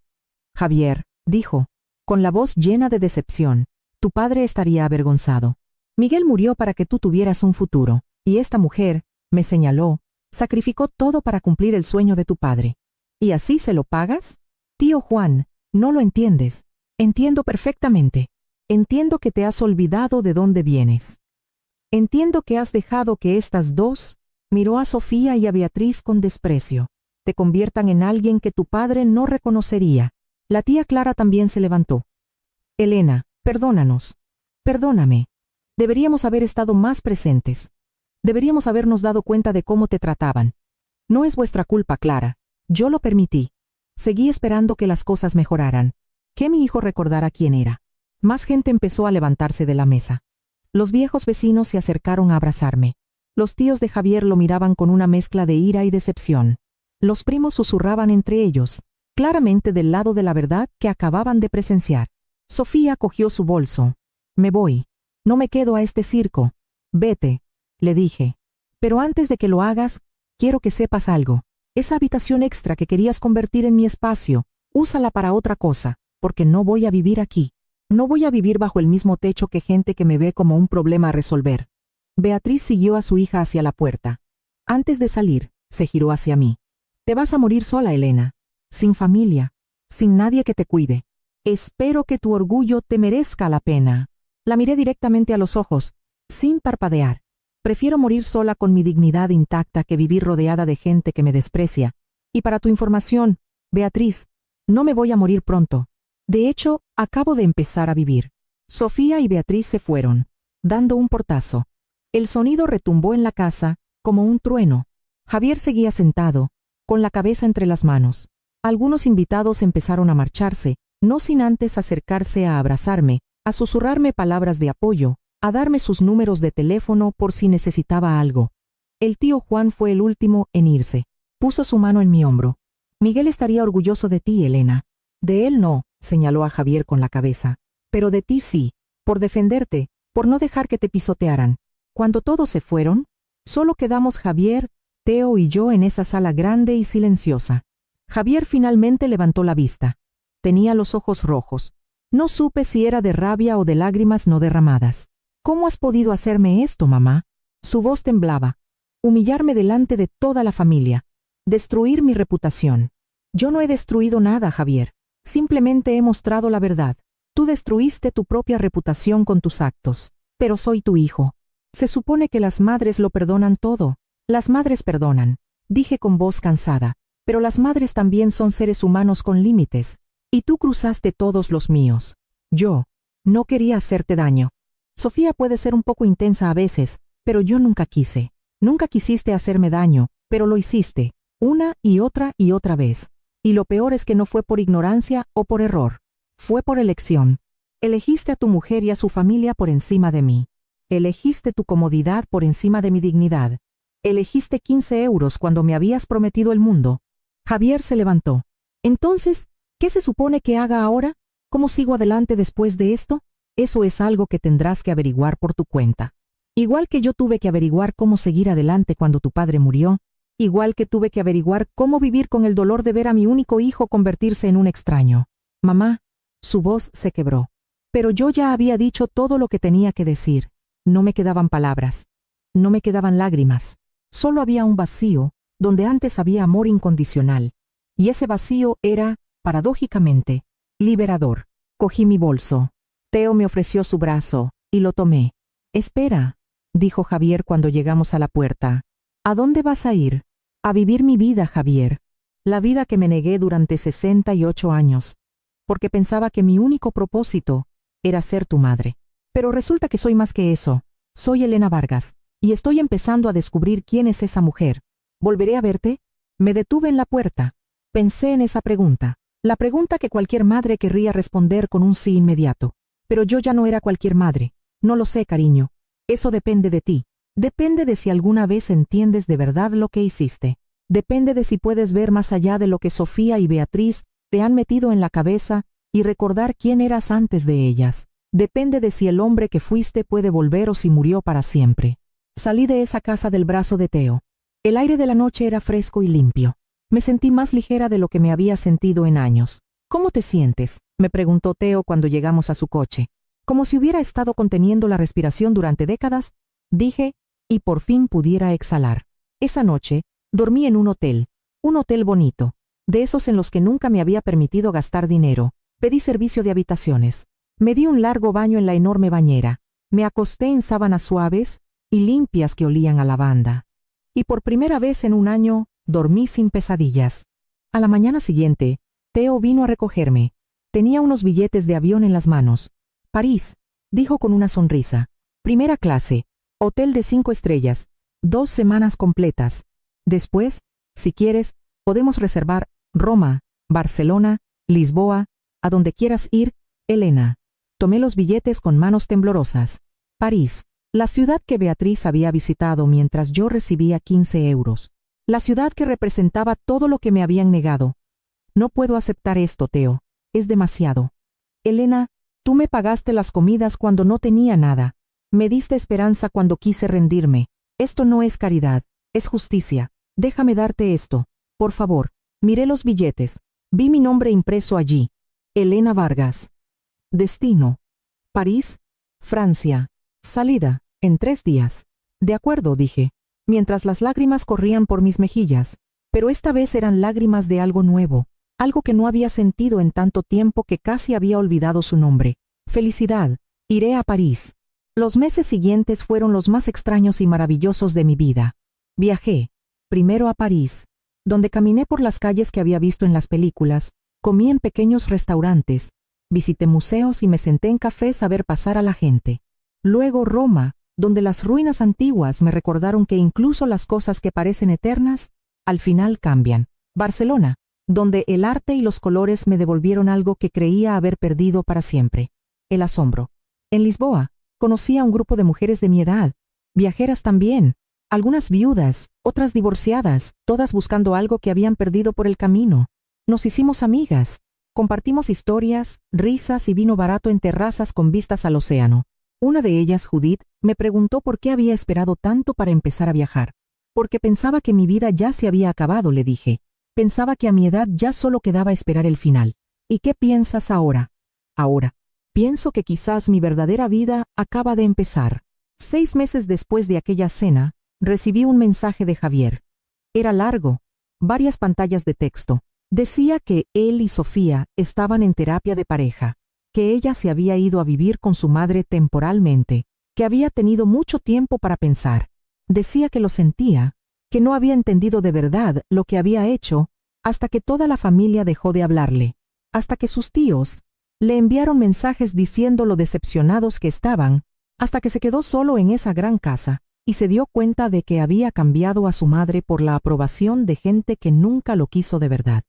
«Javier», dijo, con la voz llena de decepción, «tu padre estaría avergonzado. Miguel murió para que tú tuvieras un futuro, y esta mujer», me señaló, «sacrificó todo para cumplir el sueño de tu padre. ¿Y así se lo pagas? Tío Juan, no lo entiendes». «Entiendo perfectamente. Entiendo que te has olvidado de dónde vienes. Entiendo que has dejado que estas dos», miró a Sofía y a Beatriz con desprecio, «te conviertan en alguien que tu padre no reconocería». La tía Clara también se levantó. «Elena, perdónanos. Perdóname. Deberíamos haber estado más presentes. Deberíamos habernos dado cuenta de cómo te trataban. No es vuestra culpa, Clara. Yo lo permití. Seguí esperando que las cosas mejoraran, que mi hijo recordara quién era». Más gente empezó a levantarse de la mesa. Los viejos vecinos se acercaron a abrazarme. Los tíos de Javier lo miraban con una mezcla de ira y decepción. Los primos susurraban entre ellos, claramente del lado de la verdad que acababan de presenciar. Sofía cogió su bolso. «Me voy. No me quedo a este circo». «Vete», le dije. «Pero antes de que lo hagas, quiero que sepas algo. Esa habitación extra que querías convertir en mi espacio, úsala para otra cosa, porque no voy a vivir aquí. No voy a vivir bajo el mismo techo que gente que me ve como un problema a resolver». Beatriz siguió a su hija hacia la puerta. Antes de salir, se giró hacia mí. «Te vas a morir sola, Elena. Sin familia, sin nadie que te cuide. Espero que tu orgullo te merezca la pena». La miré directamente a los ojos, sin parpadear. «Prefiero morir sola con mi dignidad intacta que vivir rodeada de gente que me desprecia. Y para tu información, Beatriz, no me voy a morir pronto. De hecho, acabo de empezar a vivir». Sofía y Beatriz se fueron, dando un portazo. El sonido retumbó en la casa, como un trueno. Javier seguía sentado, con la cabeza entre las manos. Algunos invitados empezaron a marcharse, no sin antes acercarse a abrazarme, a susurrarme palabras de apoyo, a darme sus números de teléfono por si necesitaba algo. El tío Juan fue el último en irse. Puso su mano en mi hombro. «Miguel estaría orgulloso de ti, Elena». «De él no», señaló a Javier con la cabeza. «Pero de ti sí, por defenderte, por no dejar que te pisotearan». Cuando todos se fueron, solo quedamos Javier, Teo y yo en esa sala grande y silenciosa. Javier finalmente levantó la vista. Tenía los ojos rojos. No supe si era de rabia o de lágrimas no derramadas. «¿Cómo has podido hacerme esto, mamá?». Su voz temblaba. «Humillarme delante de toda la familia. Destruir mi reputación. Yo no he destruido nada, Javier. Simplemente he mostrado la verdad. Tú destruiste tu propia reputación con tus actos. Pero soy tu hijo. Se supone que las madres lo perdonan todo. Las madres perdonan, dije con voz cansada. Pero las madres también son seres humanos con límites. Y tú cruzaste todos los míos. Yo no quería hacerte daño. Sofía puede ser un poco intensa a veces, pero yo nunca quise. Nunca quisiste hacerme daño, pero lo hiciste, una y otra vez. Y lo peor es que no fue por ignorancia o por error. Fue por elección. Elegiste a tu mujer y a su familia por encima de mí. Elegiste tu comodidad por encima de mi dignidad. Elegiste 15 euros cuando me habías prometido el mundo. Javier se levantó. Entonces, ¿qué se supone que haga ahora? ¿Cómo sigo adelante después de esto? Eso es algo que tendrás que averiguar por tu cuenta. Igual que yo tuve que averiguar cómo seguir adelante cuando tu padre murió, igual que tuve que averiguar cómo vivir con el dolor de ver a mi único hijo convertirse en un extraño. Mamá, su voz se quebró. Pero yo ya había dicho todo lo que tenía que decir. No me quedaban palabras. No me quedaban lágrimas. Solo había un vacío, donde antes había amor incondicional. Y ese vacío era, paradójicamente, liberador. Cogí mi bolso. Teo me ofreció su brazo, y lo tomé. Espera, dijo Javier cuando llegamos a la puerta. ¿A dónde vas a ir? A vivir mi vida, Javier. La vida que me negué durante 68 años. Porque pensaba que mi único propósito era ser tu madre. Pero resulta que soy más que eso. Soy Elena Vargas, y estoy empezando a descubrir quién es esa mujer. ¿Volveré a verte? Me detuve en la puerta. Pensé en esa pregunta. La pregunta que cualquier madre querría responder con un sí inmediato. Pero yo ya no era cualquier madre. No lo sé, cariño. Eso depende de ti. Depende de si alguna vez entiendes de verdad lo que hiciste. Depende de si puedes ver más allá de lo que Sofía y Beatriz te han metido en la cabeza y recordar quién eras antes de ellas. Depende de si el hombre que fuiste puede volver o si murió para siempre. Salí de esa casa del brazo de Teo. El aire de la noche era fresco y limpio. Me sentí más ligera de lo que me había sentido en años. ¿Cómo te sientes?, me preguntó Teo cuando llegamos a su coche. Como si hubiera estado conteniendo la respiración durante décadas, dije, y por fin pudiera exhalar. Esa noche, dormí en un hotel bonito, de esos en los que nunca me había permitido gastar dinero. Pedí servicio de habitaciones. Me di un largo baño en la enorme bañera. Me acosté en sábanas suaves y limpias que olían a lavanda. Y por primera vez en un año, dormí sin pesadillas. A la mañana siguiente, Teo vino a recogerme. Tenía unos billetes de avión en las manos. París, dijo con una sonrisa. Primera clase, hotel de 5 estrellas, 2 semanas completas. Después, si quieres, podemos reservar Roma, Barcelona, Lisboa, a donde quieras ir, Elena. Tomé los billetes con manos temblorosas. París, la ciudad que Beatriz había visitado mientras yo recibía 15 euros. La ciudad que representaba todo lo que me habían negado. No puedo aceptar esto, Teo. Es demasiado. Elena, tú me pagaste las comidas cuando no tenía nada. Me diste esperanza cuando quise rendirme. Esto no es caridad, es justicia. Déjame darte esto. Por favor. Miré los billetes. Vi mi nombre impreso allí. Elena Vargas. Destino. París, Francia. Salida, en 3 días. De acuerdo, dije, mientras las lágrimas corrían por mis mejillas. Pero esta vez eran lágrimas de algo nuevo, algo que no había sentido en tanto tiempo que casi había olvidado su nombre. Felicidad. Iré a París. Los meses siguientes fueron los más extraños y maravillosos de mi vida. Viajé, primero a París, donde caminé por las calles que había visto en las películas, comí en pequeños restaurantes, visité museos y me senté en cafés a ver pasar a la gente. Luego Roma, donde las ruinas antiguas me recordaron que incluso las cosas que parecen eternas, al final cambian. Barcelona, donde el arte y los colores me devolvieron algo que creía haber perdido para siempre: el asombro. En Lisboa, conocí a un grupo de mujeres de mi edad, viajeras también, algunas viudas, otras divorciadas, todas buscando algo que habían perdido por el camino. Nos hicimos amigas, compartimos historias, risas y vino barato en terrazas con vistas al océano. Una de ellas, Judith, me preguntó por qué había esperado tanto para empezar a viajar. Porque pensaba que mi vida ya se había acabado, le dije. Pensaba que a mi edad ya solo quedaba esperar el final. ¿Y qué piensas ahora? Ahora. Pienso que quizás mi verdadera vida acaba de empezar. 6 meses después de aquella cena, recibí un mensaje de Javier. Era largo, varias pantallas de texto. Decía que él y Sofía estaban en terapia de pareja, que ella se había ido a vivir con su madre temporalmente, que había tenido mucho tiempo para pensar. Decía que lo sentía, que no había entendido de verdad lo que había hecho hasta que toda la familia dejó de hablarle, hasta que sus tíos le enviaron mensajes diciendo lo decepcionados que estaban, hasta que se quedó solo en esa gran casa y se dio cuenta de que había cambiado a su madre por la aprobación de gente que nunca lo quiso de verdad.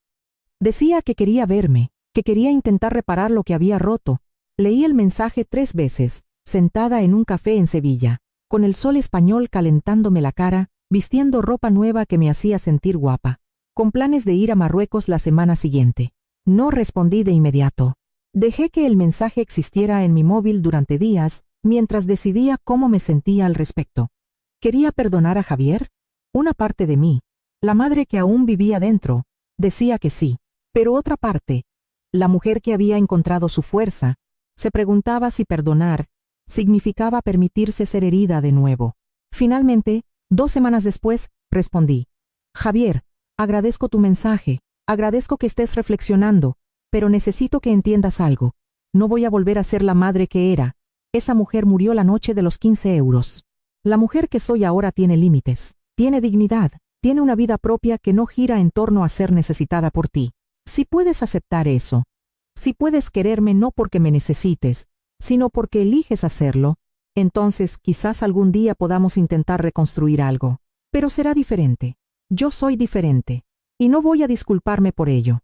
Decía que quería verme, que quería intentar reparar lo que había roto. Leí el mensaje 3 veces, sentada en un café en Sevilla, con el sol español calentándome la cara, vistiendo ropa nueva que me hacía sentir guapa, con planes de ir a Marruecos la semana siguiente. No respondí de inmediato. Dejé que el mensaje existiera en mi móvil durante días, mientras decidía cómo me sentía al respecto. ¿Quería perdonar a Javier? Una parte de mí, la madre que aún vivía dentro, decía que sí, pero otra parte, la mujer que había encontrado su fuerza, se preguntaba si perdonar significaba permitirse ser herida de nuevo. Finalmente, 2 semanas después, respondí: Javier, agradezco tu mensaje, agradezco que estés reflexionando, pero necesito que entiendas algo. No voy a volver a ser la madre que era. Esa mujer murió la noche de los 15 euros. La mujer que soy ahora tiene límites, tiene dignidad, tiene una vida propia que no gira en torno a ser necesitada por ti. Si puedes aceptar eso, si puedes quererme no porque me necesites, sino porque eliges hacerlo, entonces quizás algún día podamos intentar reconstruir algo. Pero será diferente. Yo soy diferente, y no voy a disculparme por ello.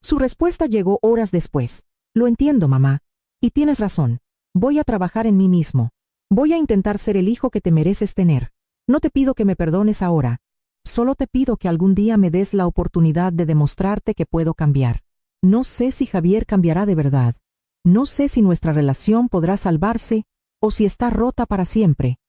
Su respuesta llegó horas después. Lo entiendo, mamá, y tienes razón. Voy a trabajar en mí mismo. Voy a intentar ser el hijo que te mereces tener. No te pido que me perdones ahora. Solo te pido que algún día me des la oportunidad de demostrarte que puedo cambiar. No sé si Javier cambiará de verdad. No sé si nuestra relación podrá salvarse o si está rota para siempre.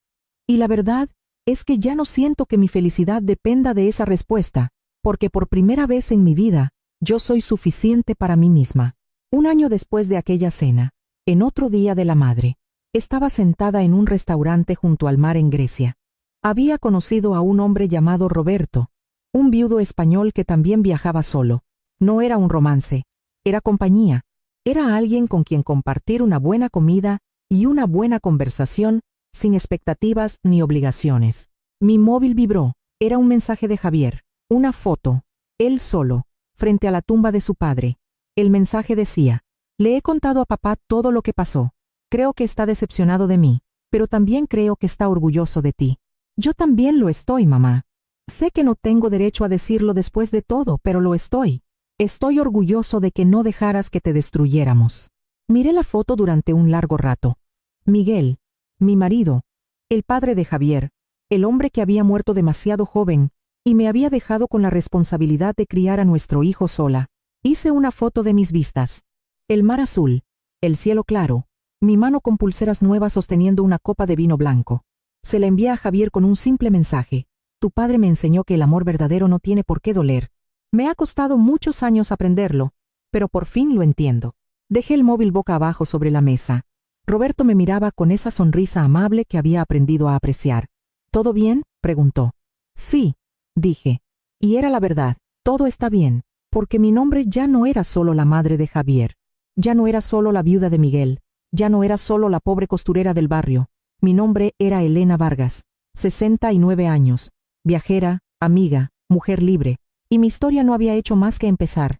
Y la verdad es que ya no siento que mi felicidad dependa de esa respuesta, porque por primera vez en mi vida, yo soy suficiente para mí misma. 1 año después de aquella cena, en otro día de la madre, estaba sentada en un restaurante junto al mar en Grecia. Había conocido a un hombre llamado Roberto, un viudo español que también viajaba solo. No era un romance, era compañía. Era alguien con quien compartir una buena comida y una buena conversación, sin expectativas ni obligaciones. Mi móvil vibró. Era un mensaje de Javier, una foto, él solo, frente a la tumba de su padre. El mensaje decía: le he contado a papá todo lo que pasó. Creo que está decepcionado de mí, pero también creo que está orgulloso de ti. Yo también lo estoy, mamá. Sé que no tengo derecho a decirlo después de todo, pero lo estoy. Estoy orgulloso de que no dejaras que te destruyéramos. Miré la foto durante un largo rato. Miguel, mi marido, el padre de Javier, el hombre que había muerto demasiado joven y me había dejado con la responsabilidad de criar a nuestro hijo sola. Hice una foto de mis vistas. El mar azul, el cielo claro, mi mano con pulseras nuevas sosteniendo una copa de vino blanco. Se la envié a Javier con un simple mensaje: tu padre me enseñó que el amor verdadero no tiene por qué doler. Me ha costado muchos años aprenderlo, pero por fin lo entiendo. Dejé el móvil boca abajo sobre la mesa. Roberto me miraba con esa sonrisa amable que había aprendido a apreciar. ¿Todo bien?, preguntó. Sí, dije. Y era la verdad. Todo está bien, porque mi nombre ya no era solo la madre de Javier. Ya no era solo la viuda de Miguel. Ya no era solo la pobre costurera del barrio. Mi nombre era Elena Vargas, 69 años, viajera, amiga, mujer libre. Y mi historia no había hecho más que empezar.